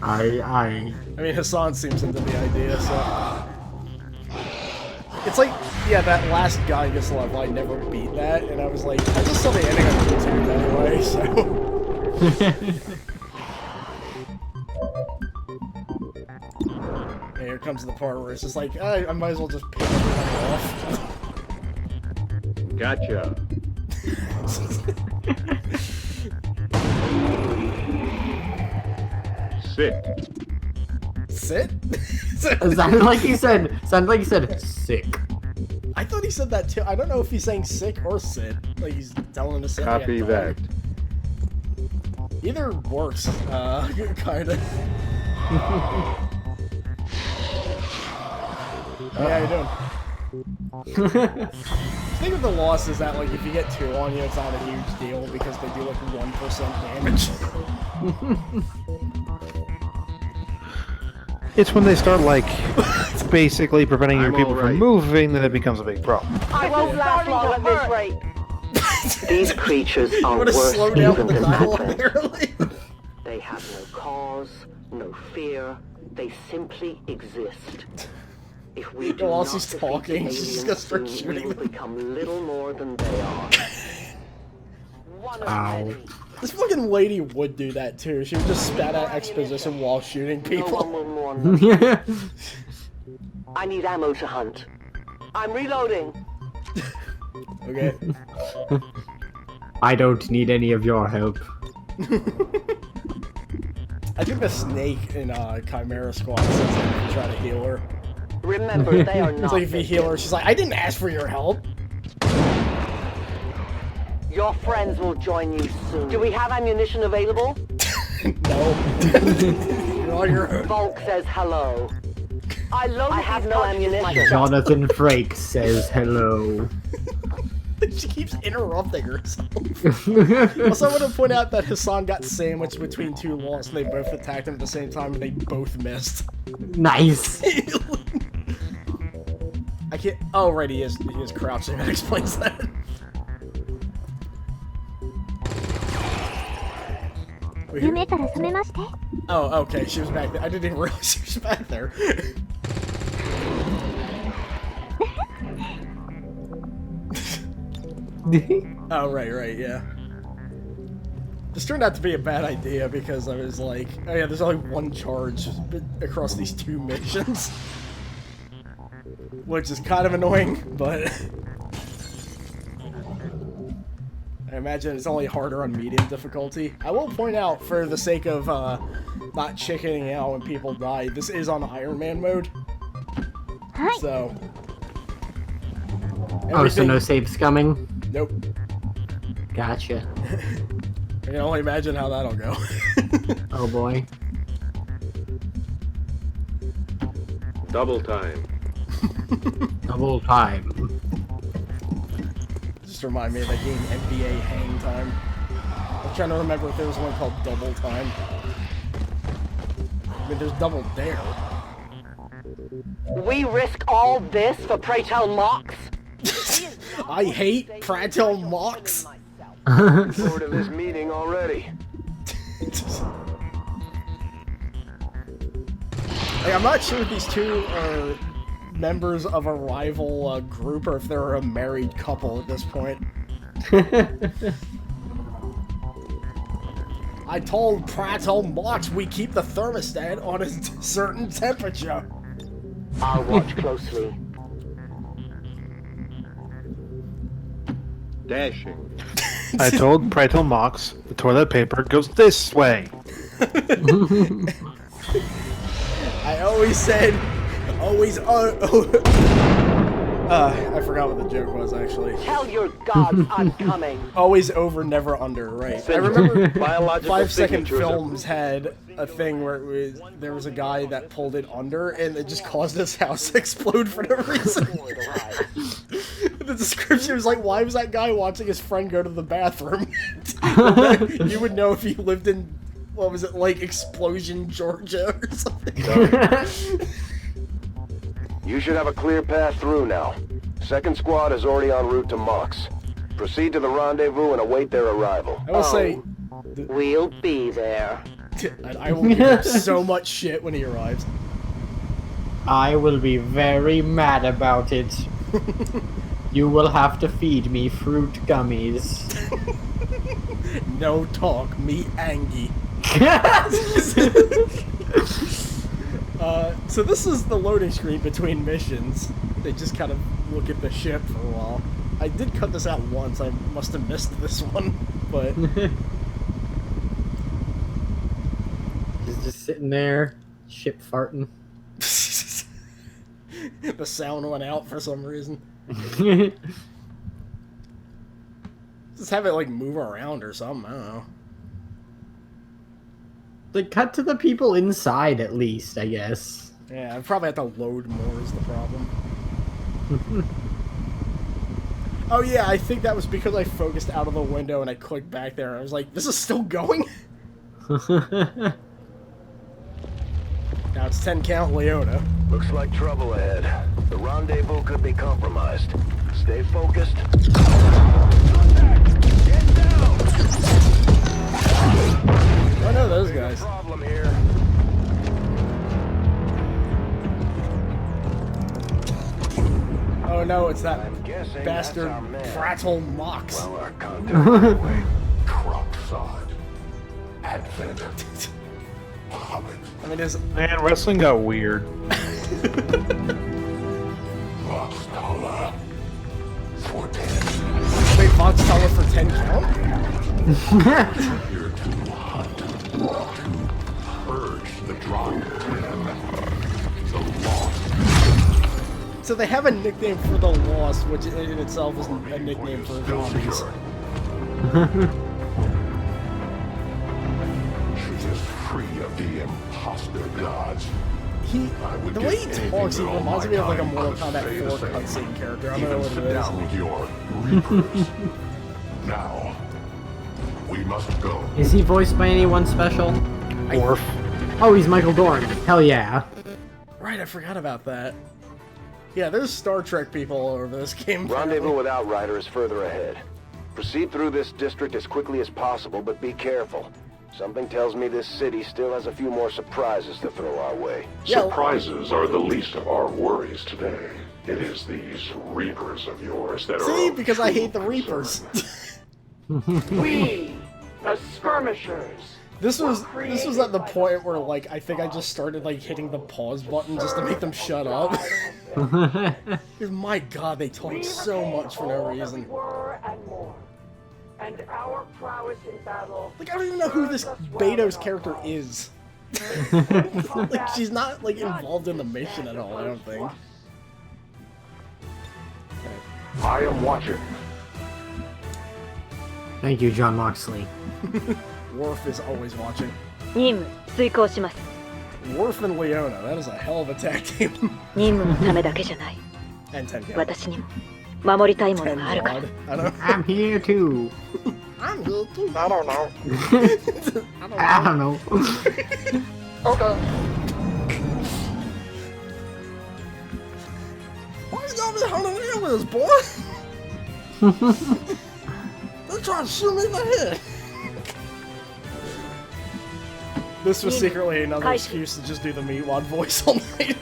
I mean, Hassan seems into the idea, so... It's like, yeah, that last Gygas level, I never beat that, and I was like, I just saw the ending on YouTube anyway, so... Yeah, here comes the part where it's just like, I might as well just pick everything off. Gotcha. Sit. Sit? Sounded like you said sick. I thought he said that too. I don't know if he's saying sick or sit. Like he's telling him to sit. Copy that. Either works, kinda. Hey, how you doing? The thing with the loss is that, like, if you get 2 on you, it's not a huge deal because they do, like, 1% damage. It's when they start, like, basically preventing your people from moving that it becomes a big problem. I won't last long at this rate. These creatures are wanna worse slow down even the than dialogue Advent. there, like? They have no cause, no fear. They simply exist. If we do While not she's defeat talking, the she's just aliens gonna start soon, shooting we will them. become little more than they are. Ow. This fucking lady would do that too. She would just spat out exposition while shooting No people. one will mourn them. I need ammo to hunt. I'm reloading. Okay. I don't need any of your help. I think the snake in Chimera Squad says that if you try to heal her. Remember, they are It's not like if you heal her, she's like, I didn't ask for your help. Your friends will join you soon. Do we have ammunition available? No. You're on your own. Volk says hello. I have no ammunition. Jonathan Frakes says hello. She keeps interrupting herself. Also, I want to point out that Hassan got sandwiched between two walls and they both attacked him at the same time and they both missed. Nice. I can't. Oh, right, he is crouching. That explains that. Wait, oh, okay, she was back there. I didn't even realize she was back there. Oh, right, yeah. This turned out to be a bad idea because I was like, oh yeah, there's only one charge across these two missions. Which is kind of annoying, but I imagine it's only harder on medium difficulty. I will point out, for the sake of not chickening out when people die, this is on Iron Man mode. So... Oh, so no saves coming? Nope. Gotcha. I can only imagine how that'll go. Oh boy. Double time. Double time. Just remind me of that game NBA Hang Time. I'm trying to remember if there was one called Double Time. I mean, there's Double Dare. We risk all this for Pray Tell Mox? I hate Pratel Mox. Forward to this meeting already. Like, I'm not sure if these two are members of a rival group or if they're a married couple at this point. I told Pratel Mox we keep the thermostat on a certain temperature. I'll watch closely. Dashing. I told Praetel Mox the toilet paper goes this way. I always said, always, I forgot what the joke was, actually. Tell your gods I'm coming. Always over, never under, right. I remember 5 Second Films had a thing where there was a guy that pulled it under, and it just caused his house to explode for no reason. The description was like, why was that guy watching his friend go to the bathroom? You would know if he lived in, what was it, like Explosion, Georgia or something. You should have a clear path through now. Second squad is already en route to Mox. Proceed to the rendezvous and await their arrival. I will say... We'll be there. I will give him so much shit when he arrives. I will be very mad about it. You will have to feed me fruit gummies. No talk, me Angie. So this is the loading screen between missions. They just kind of look at the ship for a while. I did cut this out once, I must have missed this one, but... Just sitting there, ship farting. The sound went out for some reason. Just have it like move around or something, I don't know. Like, cut to the people inside at least, I guess. Yeah, I probably have to load more is the problem. Oh yeah, I think that was because I focused out of the window and I clicked back there and I was like, this is still going? Now it's 10 count Leona. Looks like trouble ahead. The rendezvous could be compromised. Stay focused. Oh, it's that bastard Prattle Mox. Well, our contact anyway. Grunksquad. Advent. Hobbit. I mean, is Man, wrestling got weird. Vox Talla. For 10. Wait, Vox Talla for 10 count? Here to hunt. To purge the drop 10. The Lost. So they have a nickname for the Lost, which in itself is a nickname for zombies. She is free of the imposter gods. The way he talks, he reminds me of like a Mortal Kombat 4 cutscene character. I don't know what it is. Down with your reapers. Now, we must go. Is he voiced by anyone special? Worf. Oh, he's Michael Dorn. Hell yeah. Right, I forgot about that. Yeah, there's Star Trek people all over this game. Rendezvous with Outrider is further ahead. Proceed through this district as quickly as possible, but be careful. Something tells me this city still has a few more surprises to throw our way. Surprises are the least of our worries today. It is these Reapers of yours that are... See, because I hate the Reapers. We, the skirmishers. This was at the point where, like, I think I just started, like, hitting the pause button just to make them shut up. Because, my god, they talk so much for no reason. And our prowess in battle. Like, I don't even know who this Beto's character is. Like, she's not, like, involved in the mission at all, I don't think. I am watching. Thank you, John Moxley. Worf is always watching. 任務遂行します Worf and Leona, that is a hell of a tag team. 任務のためだけじゃない And 10 count. 私にも守りたいものがあるから I'm here too. I'm here too. I don't know. I don't know. Okay. Why you got me hunting aliens, boy? They're trying to shoot me in the head. This was secretly another excuse to just do the Meatwad voice all night.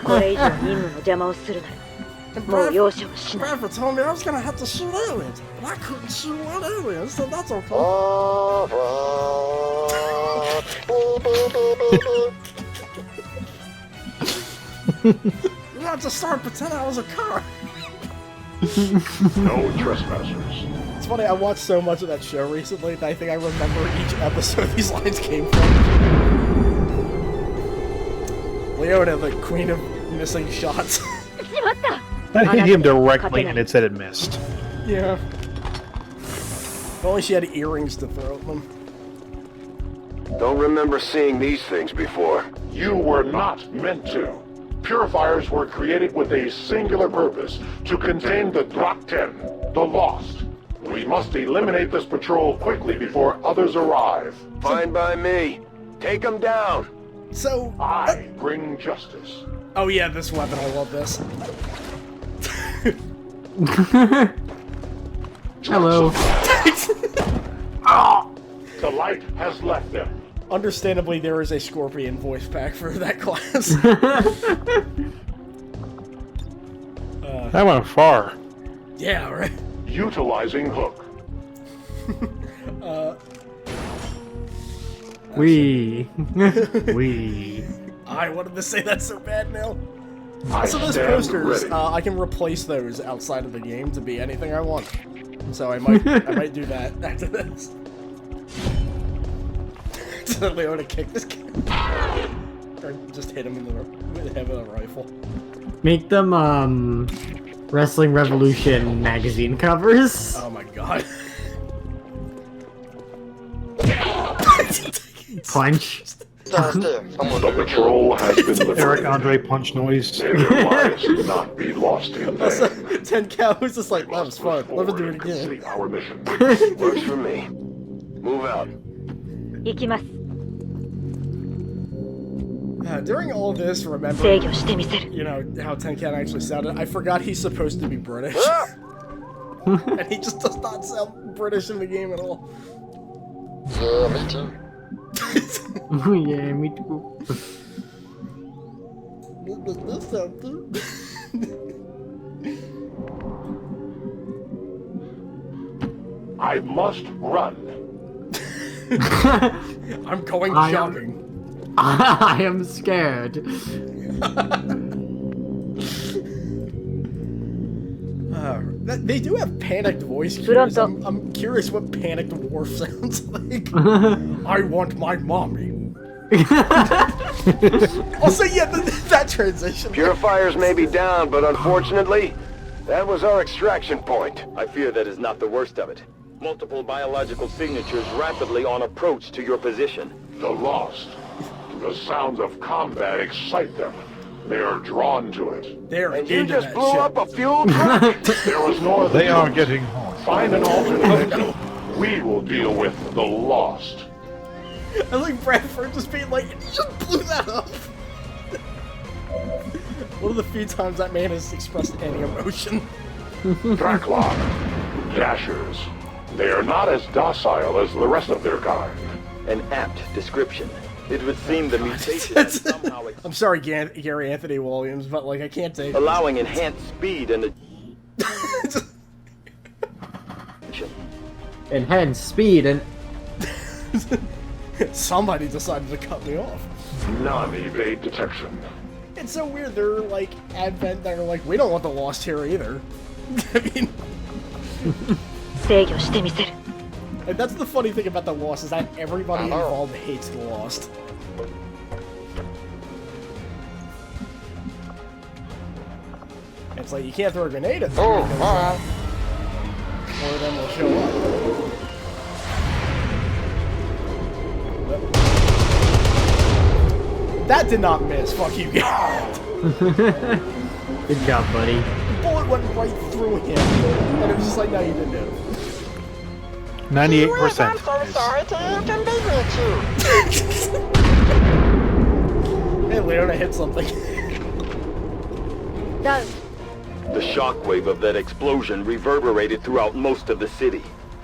これ以上任務の邪魔をするならもう容赦はしない Bradford told me I was gonna have to shoot aliens, but I couldn't shoot one alien, so that's okay. You have to start pretending I was a car. No trespassers. It's funny, I watched so much of that show recently that I think I remember each episode these lines came from. Leona, the queen of missing shots. That hit him directly and it said it missed. Yeah. If only she had earrings to throw at them. Don't remember seeing these things before. You were not meant to. Purifiers were created with a singular purpose, to contain the Drop 10, the Lost. We must eliminate this patrol quickly before others arrive. Fine by me. Take them down. So... I bring justice. Oh yeah, this weapon, I love this. Hello. The light has left them. Understandably, there is a Scorpion voice pack for that class. That went far. Yeah, right. Utilizing hook. We. I wanted to say that so bad now. I So those stand posters, ready. I can replace those outside of the game to be anything I want. So I might do that after this. So Leona kick this kid. Or just hit him in with a rifle. Make them, Wrestling Revolution magazine covers. Oh my god. Punch. The patrol has been liberated. Eric Andre punch noise. Their lives should not be lost in vain. 10 count was just like, that was fun. Let me do it again. Our mission. Works for me. Move out. 行きます During all this, remember, 制御してみせる you know, how 10 count actually sounded? I forgot he's supposed to be British. And he just does not sound British in the game at all. Yeah, me too. Yeah, me too. This sound too. I must run. I'm going jogging. I am scared. They do have panicked voice cues. I'm curious what panicked dwarf sounds like. I want my mommy. Also, yeah, that transition. Purifiers may be down, but unfortunately, that was our extraction point. I fear that is not the worst of it. Multiple biological signatures rapidly on approach to your position. The Lost. The sounds of combat excite them. They are drawn to it. And you just blew up a fuel truck? There was no other They are choice. getting home. Find an alternate. We will deal with the Lost. I like Bradford just being like, you just blew that up. One of the few times that man has expressed any emotion. Draclock. Dashers. They are not as docile as the rest of their kind. An apt description. It would seem the mutation has somehow I'm sorry, Gary Anthony Williams, but like I can't take allowing enhanced speed and Enhanced speed and somebody decided to cut me off. Non-evade detection. It's so weird. They're like Advent. They're like, we don't want the Lost here either. I mean, and that's the funny thing about the Lost is that everybody involved hates the Lost. It's like you can't throw a grenade at them because more of them will show up. That did not miss. Fuck you, guys. Good job, buddy. The bullet went right through him, and it was just like, no, you didn't do it. 98%. I'm so sorry to inconvenience you. Hey, Leona hit something. the shockwave of that explosion reverberated throughout most of the city.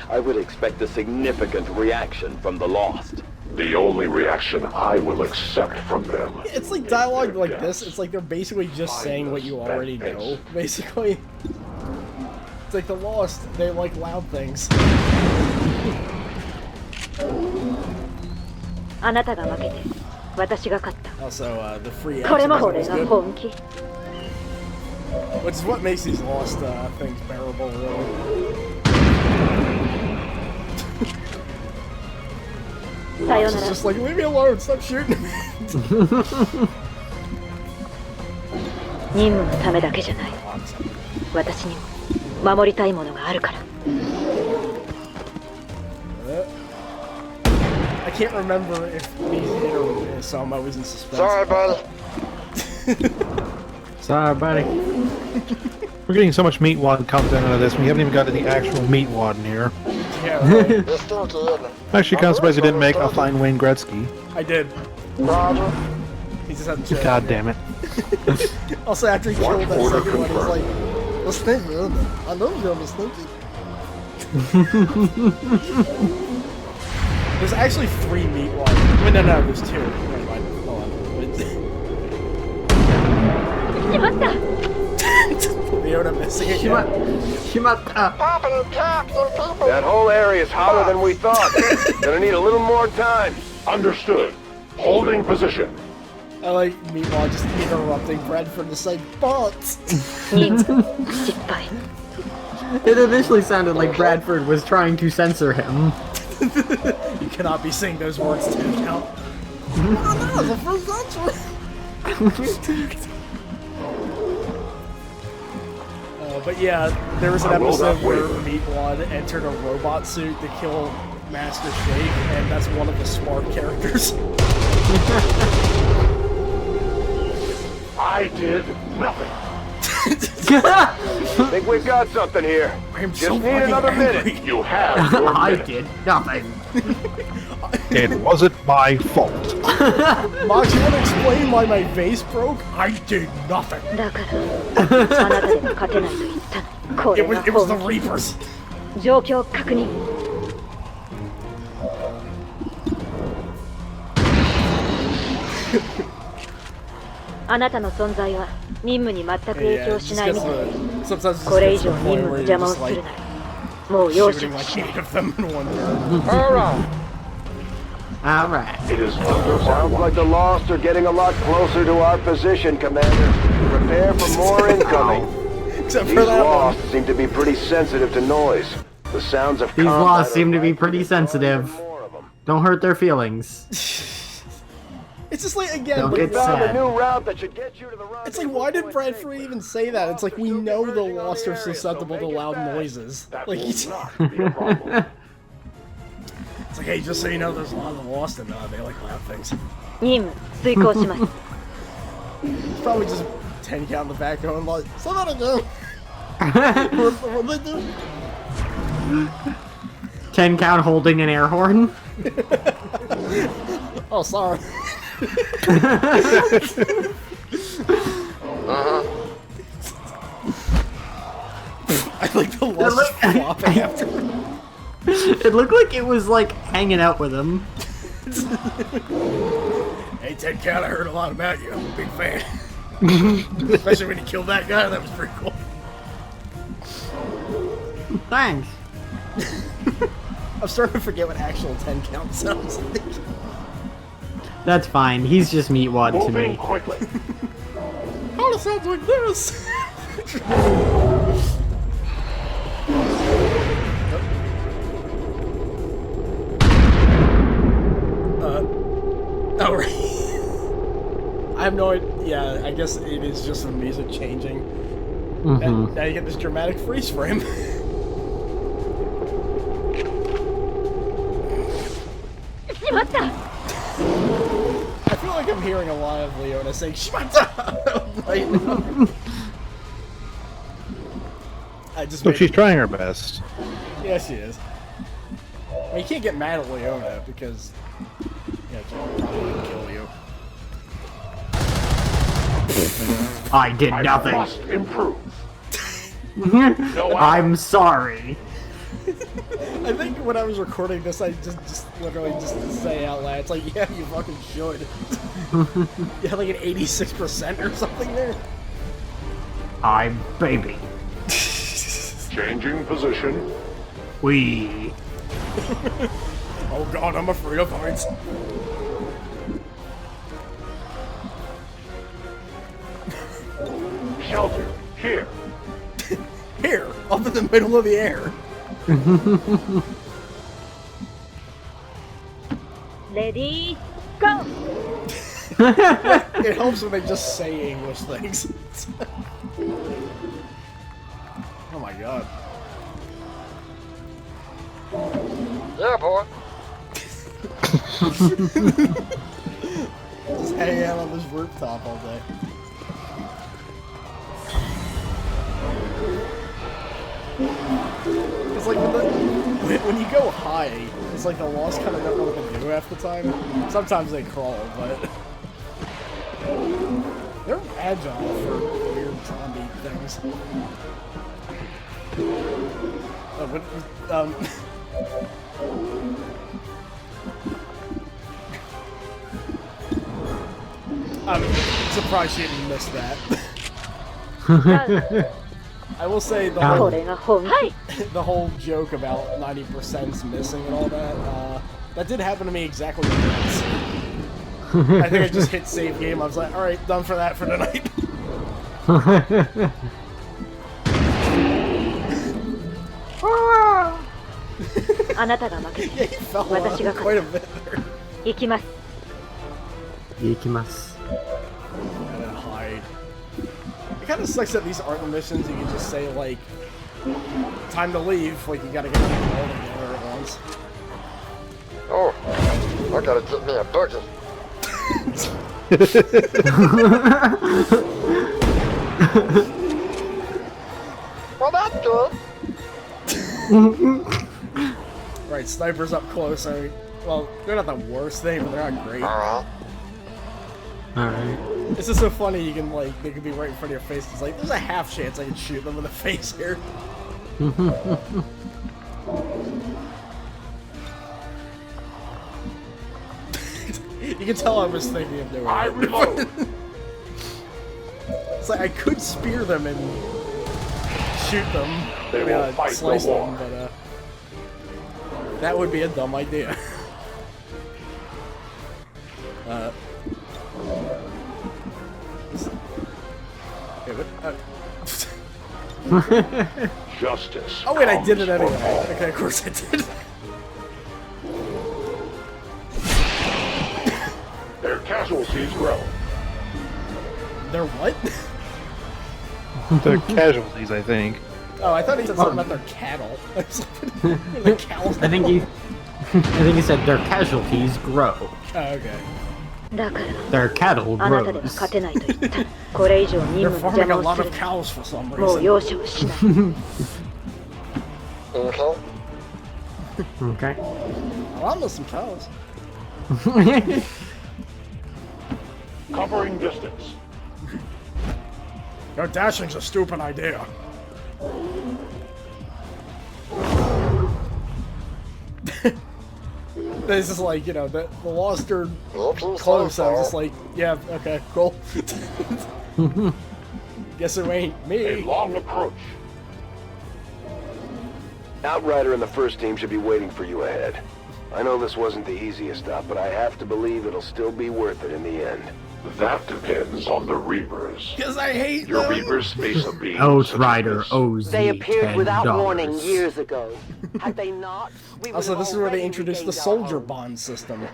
I would expect a significant reaction from the Lost. The only reaction I will accept from them. It's like dialogue like this. It's like they're basically just saying what you already know, basically. It's like the Lost, they like loud things. Also, the free action was good. Which is what makes these Lost things bearable, really. It's just like, leave me alone, stop shooting me. I can't remember if me or so I'm always in suspense. Sorry, buddy. Sorry, buddy. We're getting so much meat wad content out of this, we haven't even got to the actual meat wad in here. Yeah, right. I'm actually kind of surprised you didn't make a fine Wayne Gretzky. I did. He just hasn't shown God up damn it. Also, after he killed that second one, he's like, what's that, man? I know you're mistaken. There's actually 3 meat wads. Wait, no, there's 2. Never mind. Hold on. Leona missing again. That whole area is hotter than we thought. Gonna need a little more time. Understood. Holding position. I like Meatball just interrupting Bradford to say, but. It initially sounded like Bradford was trying to censor him. You cannot be saying those words to count. Oh, no, the first answer. But yeah, there was an episode where Meatwad entered a robot suit to kill Master Shake, and that's one of the smart characters. I did nothing. Think we've got something here. Just need another minute. You have your I minute. did nothing. It wasn't my fault. Mox, you want to explain why my vase broke? I did nothing. It was the Reapers. shooting like 8 of them in one turn. Alright. It is Sounds like the Lost are getting a lot closer to our position, Commander. Prepare for more incoming. Except These for that Lost one. seem to be pretty sensitive to noise. The sounds of These combat Lost are seem to be likely pretty draw even sensitive. more of them. Don't hurt their feelings. It's just like, again, Don't we get found sad. A new route that should get you to the rendezvous. It's like, why did Bradford even say that? It's like, we know the Lost are susceptible to loud noises. Like, he's... It's like, hey, just so you know, there's a lot of the Lost and they like loud things. It's probably just 10 count in the back going like, so that I go. What they do? 10 count holding an air horn. Oh, sorry. I like the Lost flopping after. It looked like it was like hanging out with him. Hey, 10 count, I heard a lot about you. I'm a big fan. Especially when you killed that guy, that was pretty cool. Thanks. I'm starting to forget what actual 10 count sounds like. That's fine. He's just meatwad to me. quickly. Oh, it sounds like this. Oh, right. I have no idea. Yeah, I guess it is just the music changing. And now you get this dramatic freeze frame. I feel like I'm hearing a lot of Leona saying "Shimata" right now. But she's trying her best. Yeah, she is. I mean, you can't get mad at Leona because yeah, she'll probably kill you. I did nothing. I must improve. I'm sorry. I think when I was recording this, I just literally just to say out loud, it's like, yeah, you fucking should. You had like an 86% or something there. I'm baby. Changing position. We. Oh god, I'm afraid of heights. Shelter, here. Here, up in the middle of the air. Ready, go! It helps when they just say English things. Oh my god. Yeah, boy. Just hanging out on this rooftop all day. It's like when you go high, it's like the Lost kind of don't know what to do half the time. Sometimes they crawl, but they're agile for weird zombie things. I'm surprised she didn't miss that. I will say the whole joke about 90%'s missing and all that, that did happen to me exactly once. I think I just hit save game, I was like, alright, done for that for tonight. Yeah, he fell off quite a bit there. Gotta hide. It kind of sucks that these aren't the missions. You can just say like, "Time to leave." Like you gotta get all together at once. Oh, I gotta get me a burger. Well, that's good. Right, snipers up close. Well, they're not the worst thing, but they're not great. Alright. It's just so funny. You can like, they could be right in front of your face. It's like there's a half chance I can shoot them in the face here. You can tell I was thinking of doing it. It's like I could spear them and shoot them. They will fight slice the war. them, but That would be a dumb idea. Justice. Oh wait, I did it anyway. Okay, of course I did. Their casualties grow. Their what? They're casualties, I think. Oh, I thought he said something about their cattle. The cows. I think he said their casualties grow. Oh, okay. Their cattle grows. They're farming a lot of cows for some reason. Okay. Well, I know some cows. Covering distance. Your dashing's a stupid idea. This is like, you know, the Lost are close, so I'm just like, yeah, okay, cool. Guess it ain't me. A long approach. Outrider and the first team should be waiting for you ahead. I know this wasn't the easiest stop, but I have to believe it'll still be worth it in the end. That depends on the Reapers. Because I hate your them. Reapers face a beam. Outrider owes They me appeared without $10. warning years ago. Had they not, we would Also, have this is where they already introduced the regained our soldier home. bond system.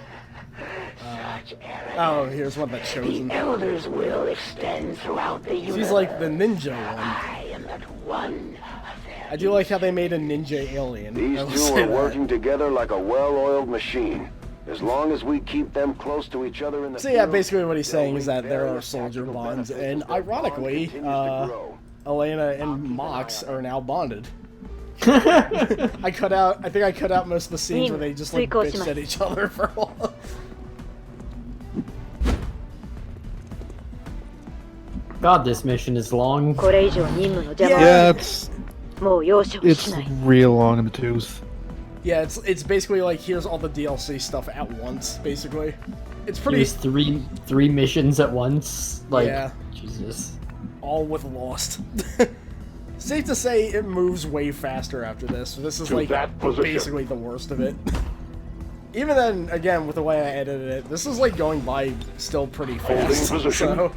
Oh, here's one that's chosen. The Elder's will extends throughout the universe. She's like the ninja one. I am but one. I do like how they made a ninja alien. These two are working together like a well-oiled machine. As long as we keep them close to each other in the So yeah, basically what he's saying is that there are soldier bonds, and ironically, Elena and Mox are now bonded. I think I cut out most of the scenes where they just like bitched at each other for a while. God, this mission is long. Yeah, it's real long in the tooth. Yeah, it's basically like here's all the DLC stuff at once, basically. It's pretty. Here's three missions at once. Like, yeah. Jesus. All with Lost. Safe to say it moves way faster after this. This is like basically the worst of it. Even then, again, with the way I edited it, this is like going by still pretty fast. So.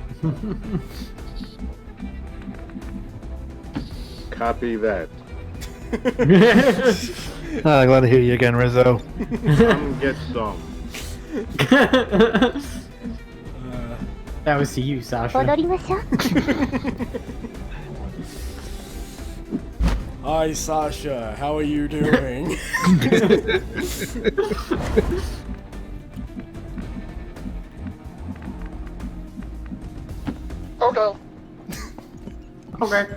Copy that. Glad to hear you again, Rizzo. Come get some. That was to you, Sasha. Hi, Sasha. How are you doing? Okay. Okay.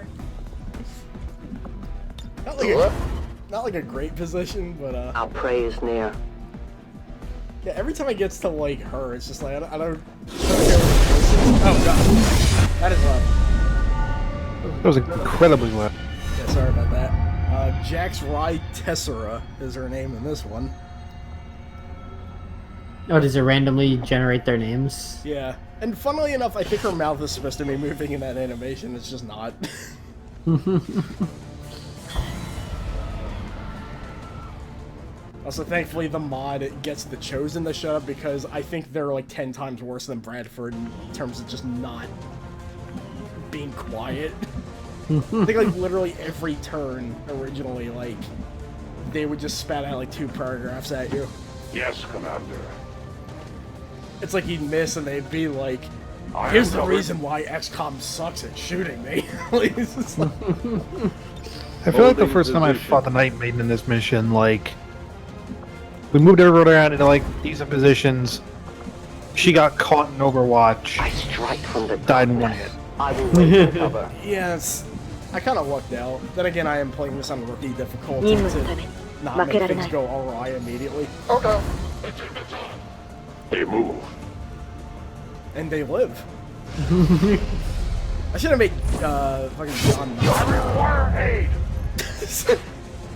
Not like a great position, but Our prey is near. yeah. Every time I gets to like her, it's just like I don't. Oh god, that is loud. That was incredibly loud. Yeah, sorry about that. Jax Rai Tessera is her name in this one. Oh, does it randomly generate their names? Yeah, and funnily enough, I think her mouth is supposed to be moving in that animation. It's just not. Also, thankfully, the mod gets the Chosen to shut up because I think they're like 10 times worse than Bradford in terms of just not being quiet. I think like literally every turn originally, like they would just spat out like 2 paragraphs at you. Yes, Commander. It's like you'd miss and they'd be like, here's the reason why XCOM sucks at shooting me. Like, it's just like... I feel like the first time I fought the Night Maiden in this mission, like, we moved everyone around into like decent positions. She got caught in Overwatch. I strike from the died in one hit. I will wait for cover. Yes, I kind of lucked out. Then again, I am playing this on rookie difficulty to not make things go awry immediately. Okay. They move. And they live. I should have made fucking John. I require aid.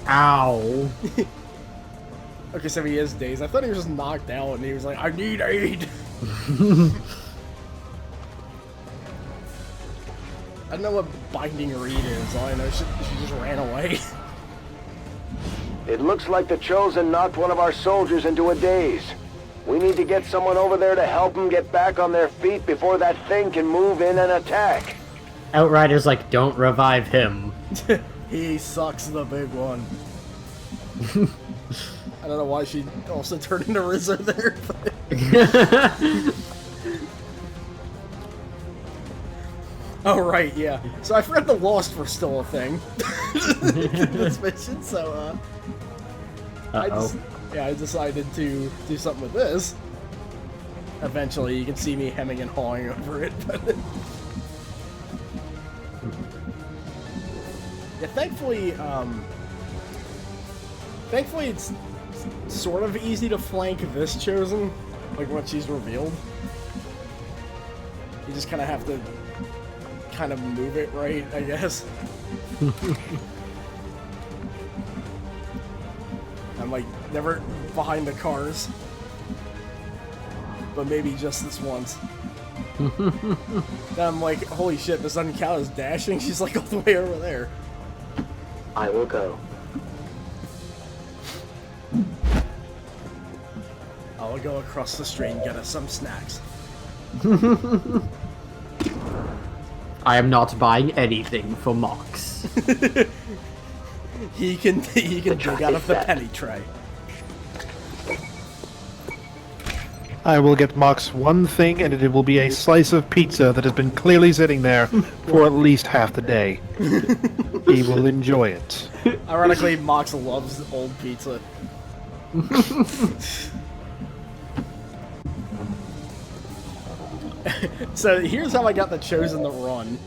Ow. Okay, so he is dazed. I thought he was just knocked out, and he was like, "I need aid." I don't know what binding read is. All I know is she just ran away. It looks like the Chosen knocked one of our soldiers into a daze. We need to get someone over there to help them get back on their feet before that thing can move in and attack. Outrider's like, don't revive him. He sucks, the big one. I don't know why she also turned into Rizzo there. Oh, right, yeah. So I forgot the Lost were still a thing in this mission, so, I decided to do something with this. Eventually, you can see me hemming and hawing over it, but... yeah, thankfully it's sort of easy to flank this Chosen, like once she's revealed. You just kind of have to kind of move it right, I guess. I'm like never behind the cars, but maybe just this once. Then I'm like, holy shit, this doesn't count as dashing. She's like all the way over there. I will go. I'll go across the street and get us some snacks. I am not buying anything for Mox. he can dig out of the penny tray. I will get Mox one thing, and it will be a slice of pizza that has been clearly sitting there for at least half the day. He will enjoy it. Ironically, Mox loves old pizza. So here's how I got the Chosen to run.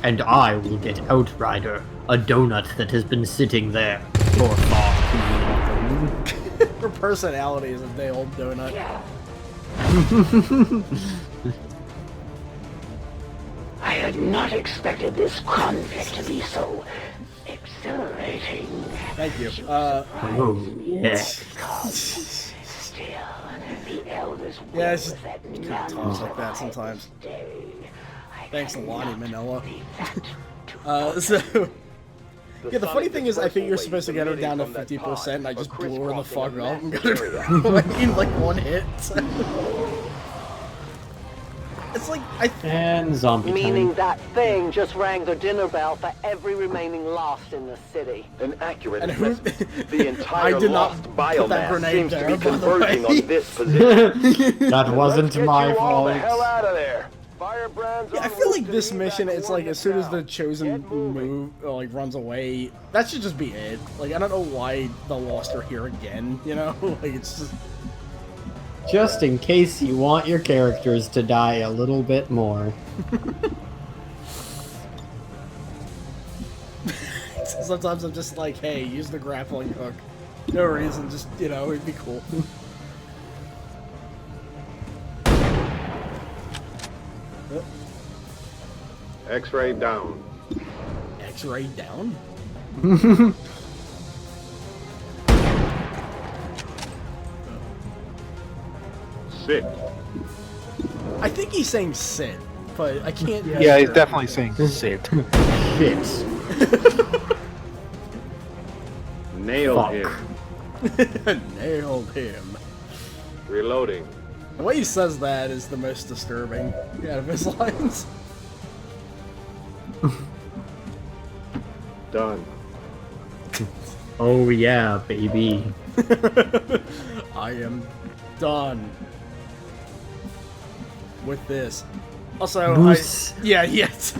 And I will get Outrider, a donut that has been sitting there for far too long. Her personality is a day-old donut. I had not expected this conflict to be so exhilarating. Thank you. Oh, yes. The elders yeah, it's just kind of talks like that sometimes. Thanks, Lonnie Manila. So... yeah, the funny thing is, I think you're supposed to get her down to 50%, and I just blew her the fuck up and got her in like one hit. It's like, And zombie Meaning time. that thing just rang the dinner bell for every remaining Lost in the city. An accurate And assessment. The entire I did not Lost put that biomass grenade seems to there, be by the converging way. on this position. That wasn't Let's my get you all the fault. hell out of there. Firebrands yeah, I feel like this mission, it's like as soon as the Chosen move, or like runs away, that should just be it. Like, I don't know why the Lost are here again, you know? Like, it's just... Just in case you want your characters to die a little bit more. Sometimes I'm just like, hey, use the grappling hook. No reason, just, you know, it'd be cool. X-ray down. X-ray down? Sit. I think he's saying sit, but I can't... Yeah, he's definitely saying sit. Shit. Nailed him. Nailed him. Reloading. The way he says that is the most disturbing out of his lines. Done. Oh yeah, baby. I am done with this. Also, yes.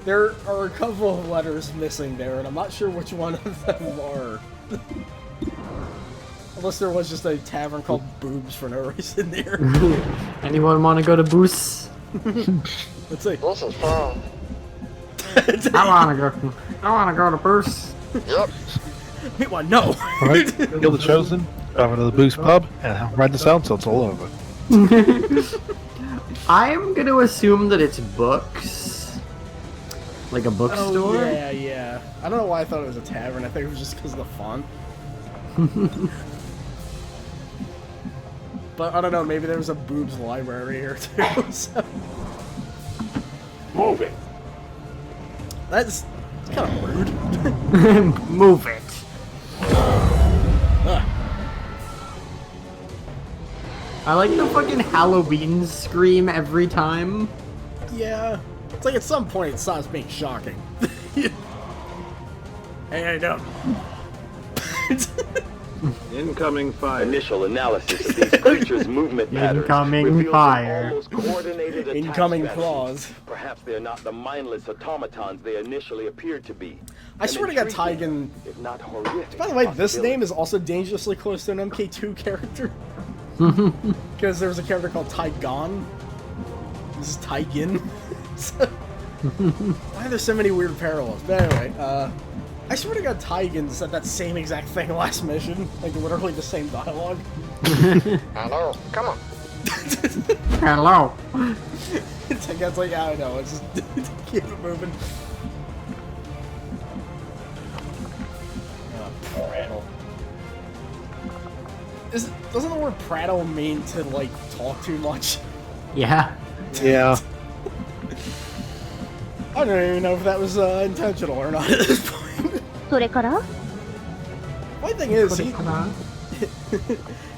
There are a couple of letters missing there, and I'm not sure which one of them are. Unless there was just a tavern called Boobs for no reason there. Anyone want to go to Boos? Let's see. This is fun. I wanna go to Boos. Yep. Meanwhile, no. Alright, kill the Chosen, drive into the Boost pub, and ride this out until it's all over. I'm gonna assume that it's books. Like a bookstore? Oh, yeah. I don't know why I thought it was a tavern. I think it was just because of the font. But I don't know, maybe there was a Boobs library here too. So. Moving. That's kind of rude. Move it. I like the fucking Halloween scream every time. Yeah. It's like at some point it stops being shocking. Hey, how you doing? Incoming fire. Initial analysis of these creatures' movement patterns Incoming reveals fire. an almost coordinated attack Incoming strategy. claws. Perhaps they are not the mindless automatons they initially appeared to be. I swear to God, Tigan. If not horrific. By the way, this name is also dangerously close to an MK2 character. Because there was a character called Tygon. This is Tigan. Why are there so many weird parallels? But anyway, I swear to God, Tigan said that same exact thing last mission. Like, literally the same dialogue. Hello, come on. Hello. Tigan's like, I don't know, let's just keep it moving. Prattle. Doesn't the word prattle mean to, like, talk too much? Yeah. Yeah. I don't even know if that was intentional or not at this point. My thing is,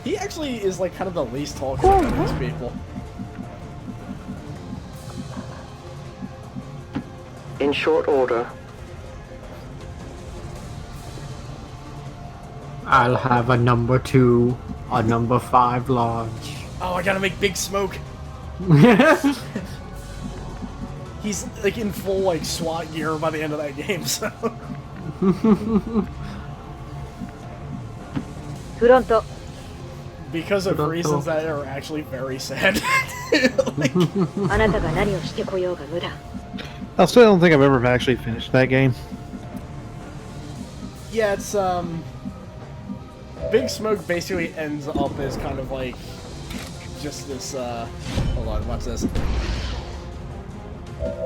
he actually is like kind of the least talkative of these people. In short order. I'll have a number 2, a number 5 large. Oh, I gotta make Big Smoke. He's like in full like SWAT gear by the end of that game, so. Because of reasons that are actually very sad. Like, I still don't think I've ever actually finished that game. yeah, it's Big Smoke basically ends up as kind of like just this hold on, watch this.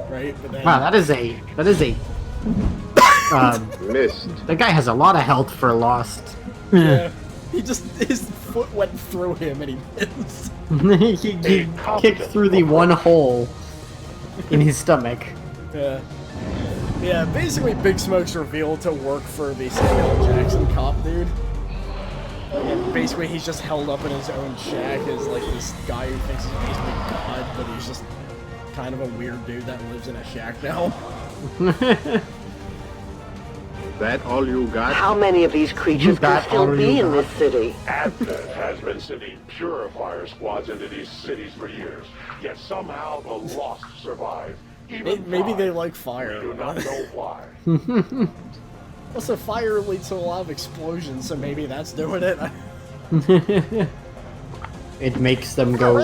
Right? But then, Wow, that is a missed. That guy has a lot of health for Lost. yeah. His foot went through him and he missed. he kicked through the one hole in his stomach. Yeah. Yeah, basically Big Smoke's revealed to work for the Samuel Jackson cop dude. And basically he's just held up in his own shack as like this guy who thinks he's basically God, but he's just kind of a weird dude that lives in a shack now. That all you got? How many of these creatures can still be in this city? Advent has been sending purifier squads into these cities for years, yet somehow the Lost survive. Even Maybe they like fire. we do not know why. Also, fire leads to a lot of explosions, so maybe that's doing it. It makes them go, ooh,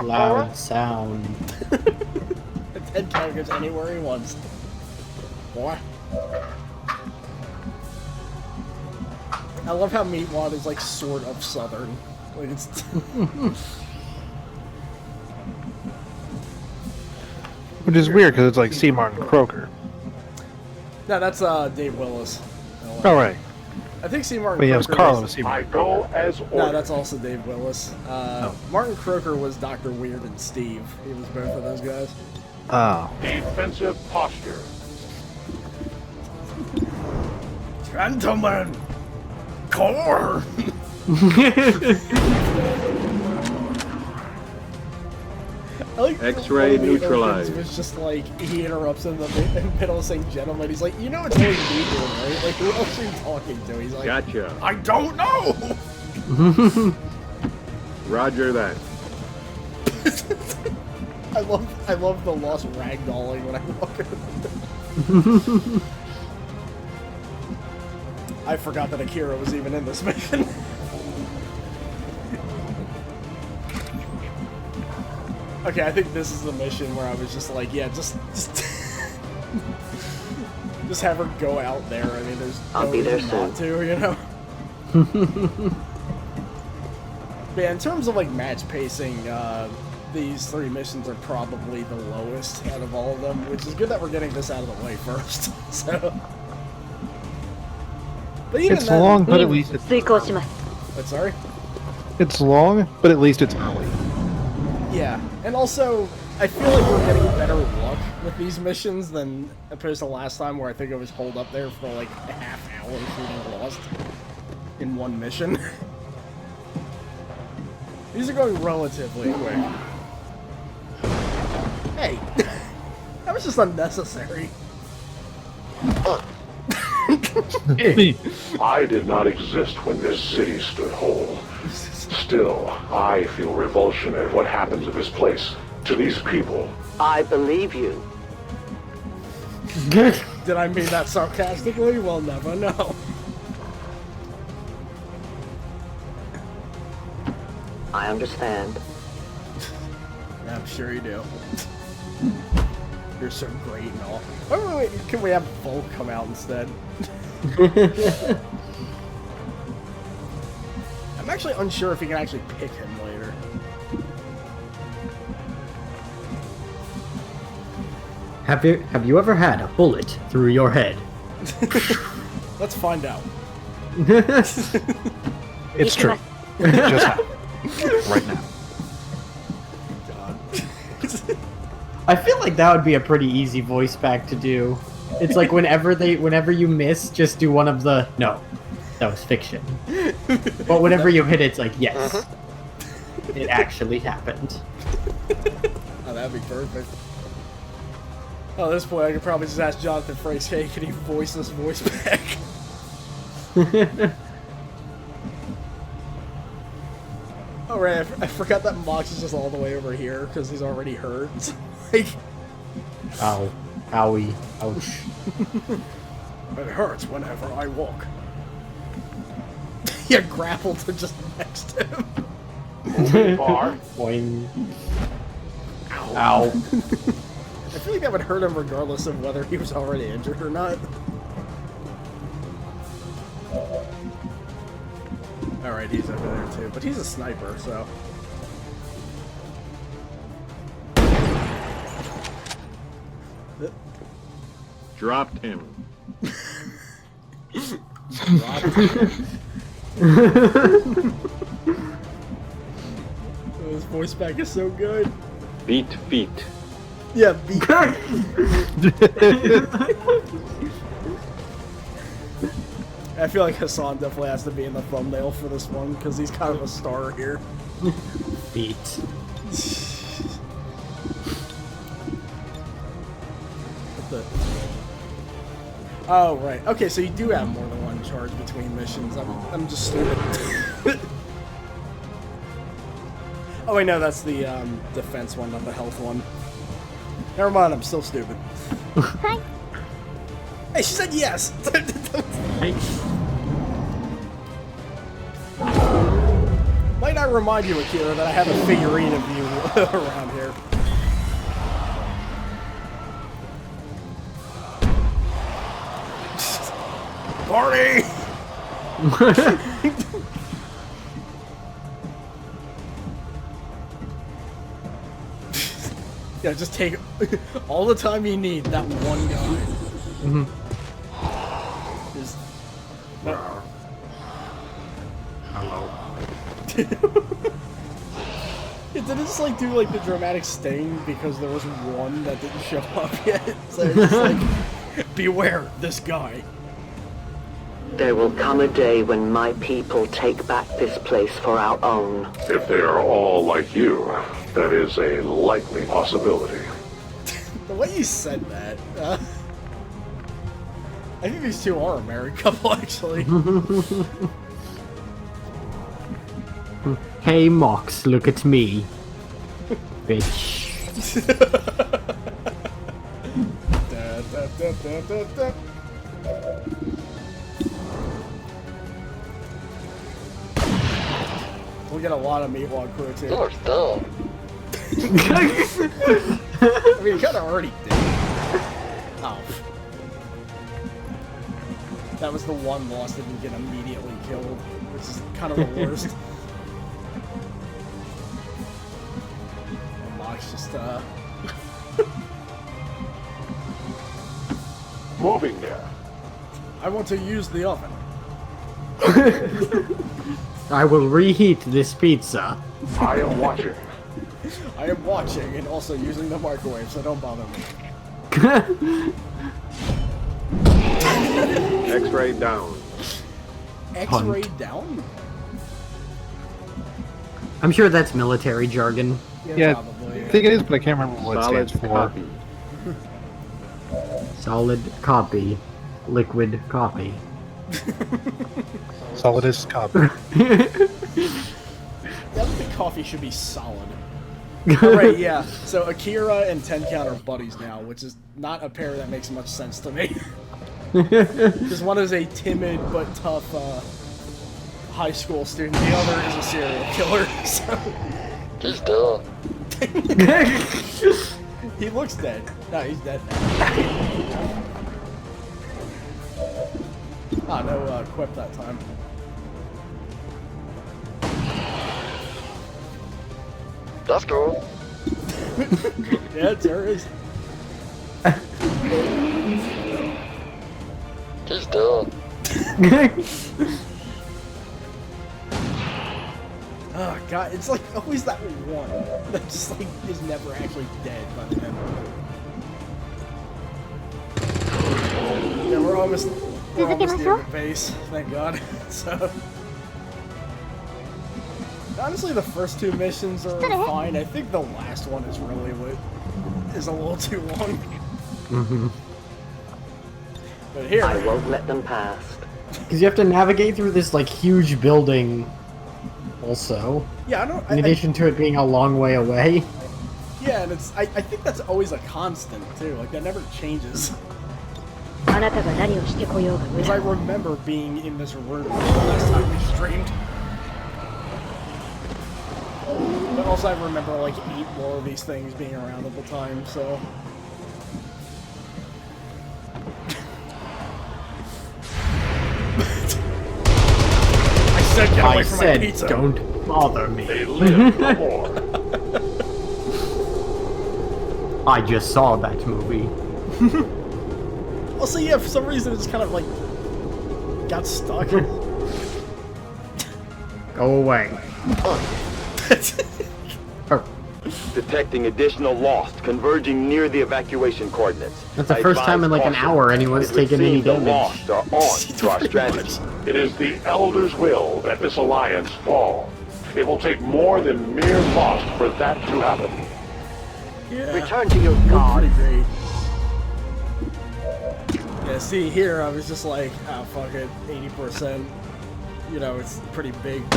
loud sound. His head count goes anywhere he wants. Boy. I love how Meatwad is like sort of southern. Like it's Which is weird because it's like C. Martin Croker. No, that's Dave Willis. Oh, right. I think C. Martin But yeah, it was Croker Carlo was- C. Martin. I go as No, ordered. that's also Dave Willis. Martin Croker was Dr. Weird and Steve. He was both of those guys. Oh. Defensive posture. Gentlemen! Core! I like X-ray one of the neutralized. opens was just like, he interrupts in the middle saying gentlemen. He's like, you know it's only me here, right? Like, who else are you talking to? He's like, Gotcha. I don't know! Roger that. I love the lost ragdolling when I walk in. I forgot that Akira was even in this mission. Okay, I think this is the mission where I was just like, yeah, just just have her go out there. I mean, there's I'll no be there reason not to, you know? But yeah, in terms of like match pacing, these 3 missions are probably the lowest out of all of them, which is good that we're getting this out of the way first. So, but even It's then, long, but at least it's... What, sorry? It's long, but at least it's early. Yeah, and also, I feel like we're getting better luck with these missions than opposed to last time where I think I was holed up there for like a half hour shooting Lost in one mission. These are going relatively quick. Hey, that was just unnecessary. I did not exist when this city stood whole. Still, I feel revulsion at what happened to this place, to these people. I believe you. Did I mean that sarcastically? We'll never know. I understand. I'm sure you do. You're so great and all. Oh, wait, can we have Volk come out instead? I'm actually unsure if you can actually pick him later. Have you ever had a bullet through your head? Let's find out. It's true. It just happened. Right now. God. I feel like that would be a pretty easy voice pack to do. It's like whenever you miss, just do one of the no, that was fiction. But whenever you hit it, it's like yes, it actually happened. Oh, that'd be perfect. Oh, at this point, I could probably just ask Jonathan Frakes, hey, can he voice this voice back? Oh, right, I forgot that Mox is just all the way over here, because he's already hurt. Like... Ow. Owie. Ouch. It hurts whenever I walk. Yeah, grappled to just next to him. Boing. Ow. I feel like that would hurt him regardless of whether he was already injured or not. Alright, he's over there too, but he's a sniper, so... Dropped him. Dropped him. Oh, his voice back is so good. Beat feet. Yeah, beat feet. I feel like Hassan definitely has to be in the thumbnail for this one, because he's kind of a star here. Beat. Oh, right. Okay, so you do have more than one charge between missions. I'm just stupid. Oh, wait, no, that's the defense one, not the health one. Never mind, I'm still stupid. Hi. Hey, she said yes! Might I remind you, Akira, that I have a figurine of you around here. Party! Yeah, just take all the time you need, that one guy. Just... Hello. Did it just like do like the dramatic sting because there was one that didn't show up yet? So it's just like, beware this guy. There will come a day when my people take back this place for our own. If they are all like you, that is a likely possibility. The way you said that, I think these two are a married couple, actually. Hey, Mox, look at me. Bitch. Da, da, da, da, da, da. We'll get a lot of meatwad crew too. You're dumb. I mean, you kind of already did. Oh. That was the one loss that didn't get immediately killed, which is kind of the worst. And Mox just, Moving there. I want to use the oven. I will reheat this pizza. I am watching. I am watching and also using the microwave, so don't bother me. X-ray down. X-ray down? I'm sure that's military jargon. Yeah, probably. I think it is, but I can't remember what it stands for. Copy. Solid copy. Liquid copy. Solidus copy. I don't think coffee should be solid. Alright, yeah. So Akira and 10 Count are buddies now, which is not a pair that makes much sense to me. Because one is a timid but tough high school student, the other is a serial killer. So. He's dead. He looks dead. No, he's dead now. Ah, no quip that time. That's cool. Yeah, there is. He's dead. Oh god, it's like always that one that just like is never actually dead by the end. Yeah, we're almost near the base, thank god. So honestly, the first two missions are fine. I think the last one is really what is a little too long. Mm-hmm. But here, I won't let them pass. Because you have to navigate through this like huge building. Also, yeah, I don't. In addition to it being a long way away. Yeah, and it's. I think that's always a constant too. Like that never changes. Because I remember being in this room the last time we streamed. But also I remember like 8 more of these things being around at the time, so... I said get away from my pizza! Don't bother me. They live no more. I just saw that movie. Also, yeah, for some reason it just kind of like got stuck. Go away. Detecting additional lost converging near the evacuation coordinates. That's the first time in like an hour anyone's taken any damage. The lost are on to our strategy. It is the Elder's will that this alliance fall. It will take more than mere lost for that to happen. Yeah. Return to your god. Pretty great. Yeah, see here I was just like, oh fuck it, 80%. You know, it's pretty big.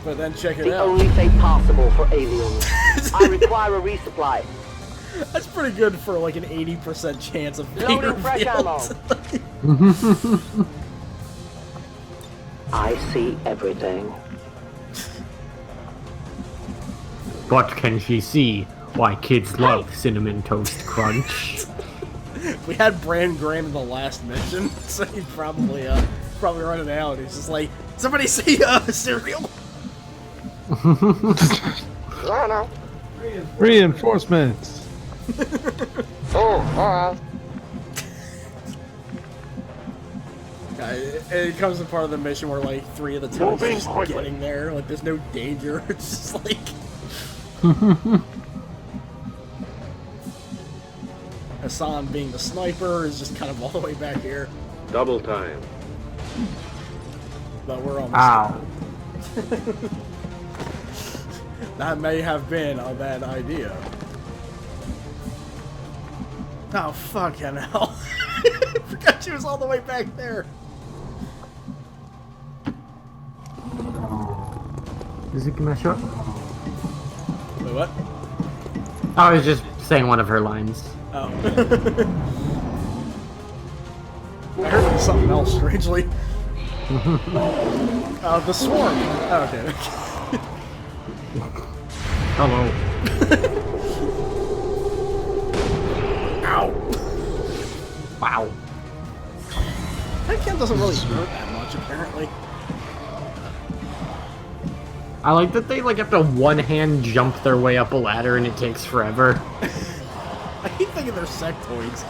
But then check it out. The only fate possible for aliens. I require a resupply. That's pretty good for like an 80% chance of being Loading fresh ammo. I see everything. What can she see? Why kids love Cinnamon Toast Crunch. We had Brand Graham in the last mission, so he's probably running out. He's just like, somebody see cereal? I know. Reinforcements. Oh, alright. It comes to part of the mission where like 3 of the times are just getting there. Like there's no danger. It's just like. Hassan being the sniper is just kind of all the way back here. Double time. But we're almost. Ow. That may have been a bad idea. Oh, fucking hell. I forgot she was all the way back there. Is it my shot? Wait, what? I was just saying one of her lines. Oh. I heard something else, strangely. The swarm. Oh, okay. Hello. Ow. Wow. That camp doesn't really hurt that much, apparently. I like that they like have to one-hand jump their way up a ladder and it takes forever. I keep thinking they're sectoids.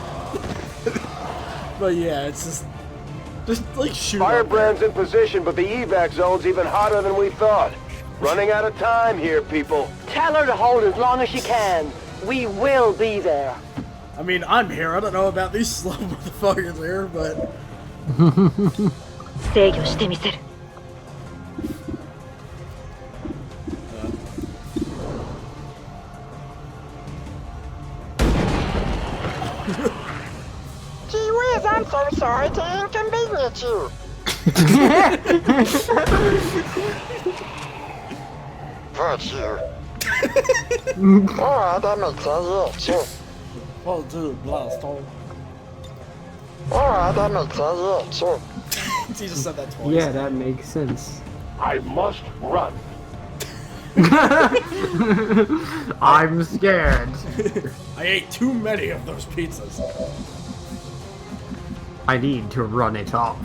But yeah, it's just like shoot. Firebrand's in position, but the evac zone's even hotter than we thought. Running out of time here, people. Tell her to hold as long as she can. We will be there. I mean, I'm here. I don't know about these slow motherfuckers here, but... 制御してみせる。Gee whiz, I'm so sorry to inconvenience you. Virtue. Alright, that makes sense, yeah, sure. Oh, dude, blast hole. Alright, that makes sense, yeah, sure. He just said that twice. Yeah, that makes sense. I must run. I'm scared. I ate too many of those pizzas. I need to run it off.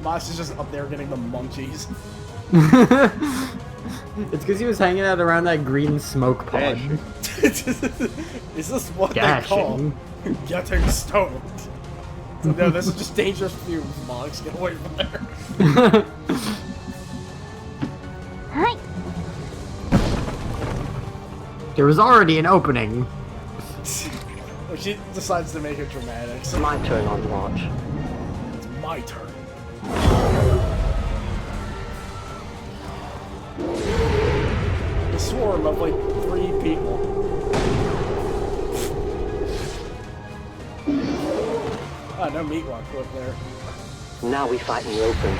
Moss is just up there getting the munchies. It's because he was hanging out around that green smoke pod. Is this what they call getting stoned? No, this is just dangerous fumes, Moss. Get away from there. There was already an opening. Well, she decides to make it dramatic. It's my turn on watch. It's my turn. A swarm of like 3 people. Ah, no meat walk up there. Now we fight in the open.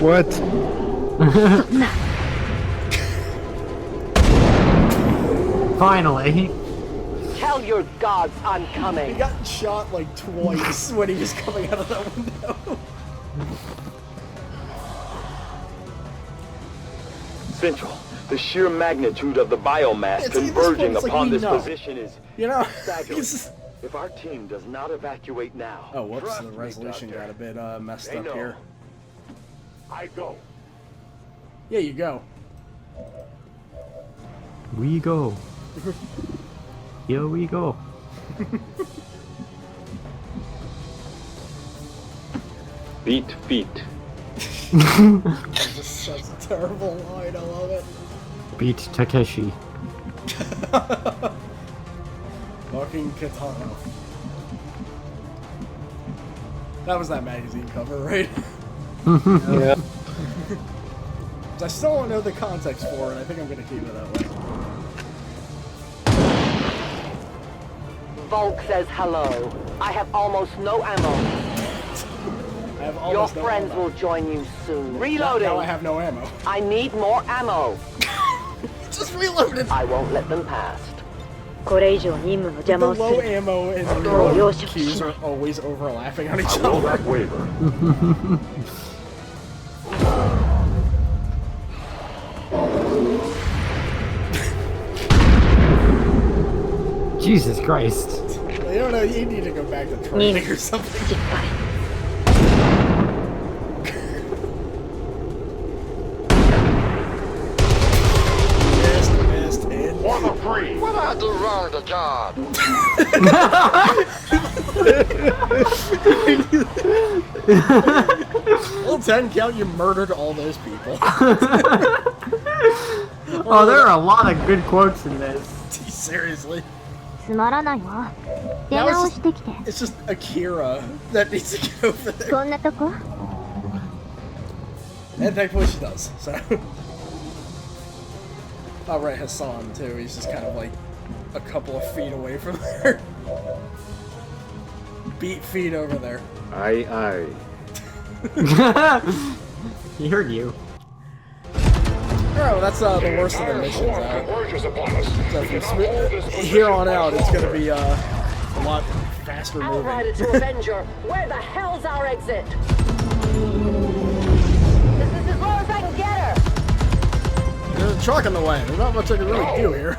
What? Finally. Tell your gods I'm coming. He got shot like twice when he was coming out of that window. Central, the sheer magnitude of the biomass converging upon this position is staggering. If our team does not evacuate now... Oh, whoops, the resolution got a bit messed up here. I go. Yeah, you go. We go. Here we go. Beat feet. That's just such a terrible line, I love it. Beat Takeshi. Fucking katana. That was that magazine cover, right? Yeah. I still don't know the context for it. I think I'm gonna keep it that way. Volk says hello. I have almost no ammo. I have Your almost no friends ammo. will join you soon. Reloading. Now I have no ammo. I need more ammo. Just reloaded. I won't let them past. これ以上任務の邪魔をす The low る ammo and と reload 容赦 queues しな are い。 always overlapping on each I will other. not waver. Jesus Christ. You don't know, you need to go back to training or something. Missed, hit. For the free. What I do wrong to God? Well, 10 count, you murdered all those people. Oh, there are a lot of good quotes in this. Seriously. つまらないわ。出 Now 直してきて。 it's just Akira that needs to get over there. こんなとこ And thankfully she does, so. Oh, right, Hassan, too. He's just kind of like a couple of feet away from there. Beat feet over there. Aye, aye. He heard you. Alright, well, that's the worst of the missions out. So from here on out, it's gonna be a lot faster moving. Outrider to Avenger, where the hell's our exit? This is as low as I can get her. There's a truck in the way. There's not much I can really do here.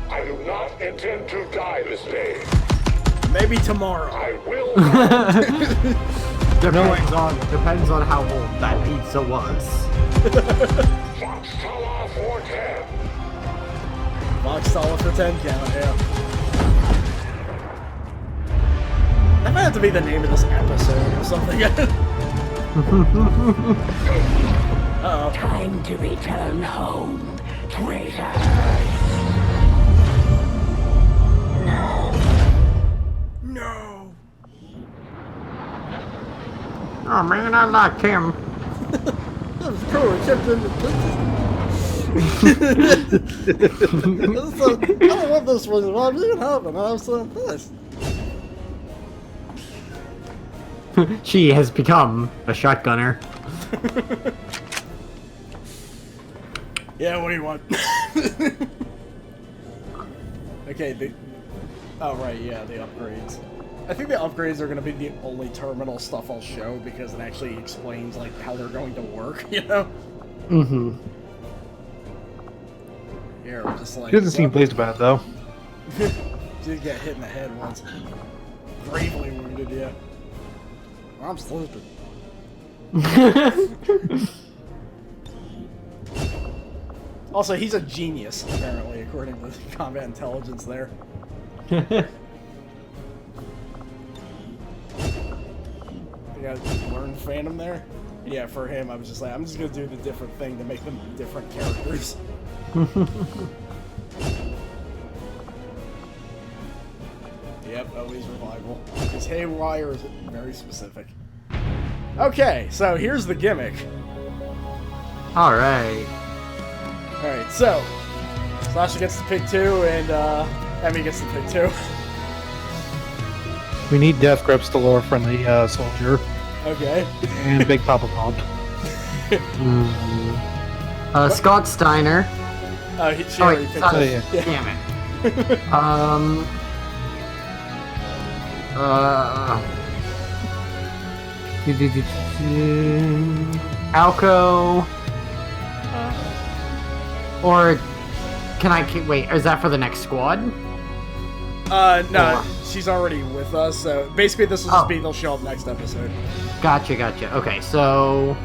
I do not intend to die this day. Maybe tomorrow. I will Depends on how old that pizza was. Fox Talla for 10. Fox Talla for 10 count, yeah. That might have to be the name of this episode or something. Uh-oh. Time to return home, traitor. No. Oh man, I like him. That was cool. It kept in the I don't want this one. Why did it happen? I was so pissed. She has become a shotgunner. Yeah, what do you want? Okay, oh right, yeah, the upgrades. I think the upgrades are going to be the only terminal stuff I'll show because it actually explains like how they're going to work, you know? Mm-hmm. Here, we're just like... He doesn't seem pleased about it, though. Did get hit in the head once. Gravely wounded, yeah. I'm stupid. Also, he's a genius, apparently, according to the combat intelligence there. You guys learn Phantom there? Yeah, for him, I was just like, I'm just gonna do the different thing to make them different characters. Yep, always revival. Because Haywire is very specific. Okay, so here's the gimmick. Alright. Alright, so Sasha gets to pick 2 and Emmy gets to pick 2. We need Death Grip's the lore friendly soldier. Okay. And Big Papa Pump. Scott Steiner. She already picked yeah. Damn it. Alco. Or can I wait? Is that for the next squad? No, she's already with us. So basically, this will just be they'll show up next episode. Gotcha. Okay, so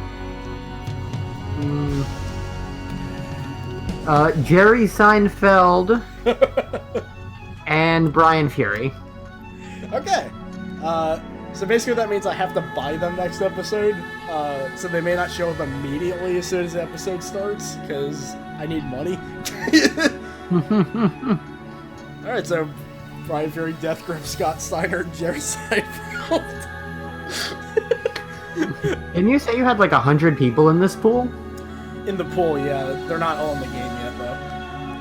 Jerry Seinfeld and Brian Fury. Okay. So basically that means I have to buy them next episode. So they may not show up immediately as soon as the episode starts, because I need money. Alright, so Brian Fury, Death Grip, Scott Steiner, Jerry Seinfeld. Didn't you say you had like 100 people in this pool? In the pool, yeah. They're not all in the game yet, though.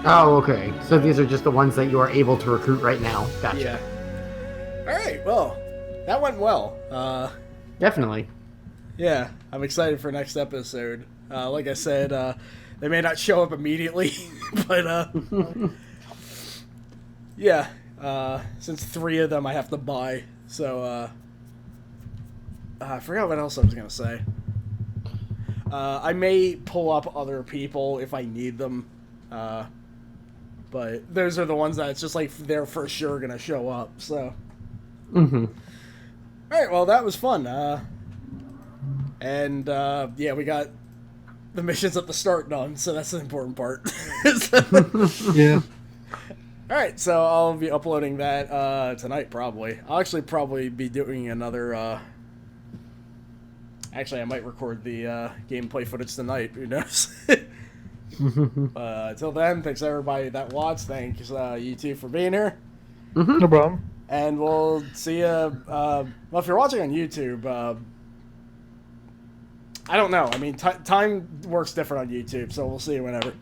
Oh, okay. So these are just the ones that you are able to recruit right now. Gotcha. Yeah. Alright, well, that went well. Definitely. Yeah, I'm excited for next episode. Like I said, they may not show up immediately, but yeah, since 3 of them I have to buy, so I forgot what else I was gonna say. I may pull up other people if I need them, but those are the ones that it's just like they're for sure gonna show up. So, all right, well that was fun. And yeah, we got the missions at the start done, so that's the important part. Yeah. Alright, so I'll be uploading that tonight, probably. I'll actually probably be doing another... Actually, I might record the gameplay footage tonight. Who knows? Until then, thanks everybody that watched. Thanks you two for being here. No problem. And we'll see you... well, if you're watching on YouTube... I don't know. I mean, time works different on YouTube, so we'll see you whenever.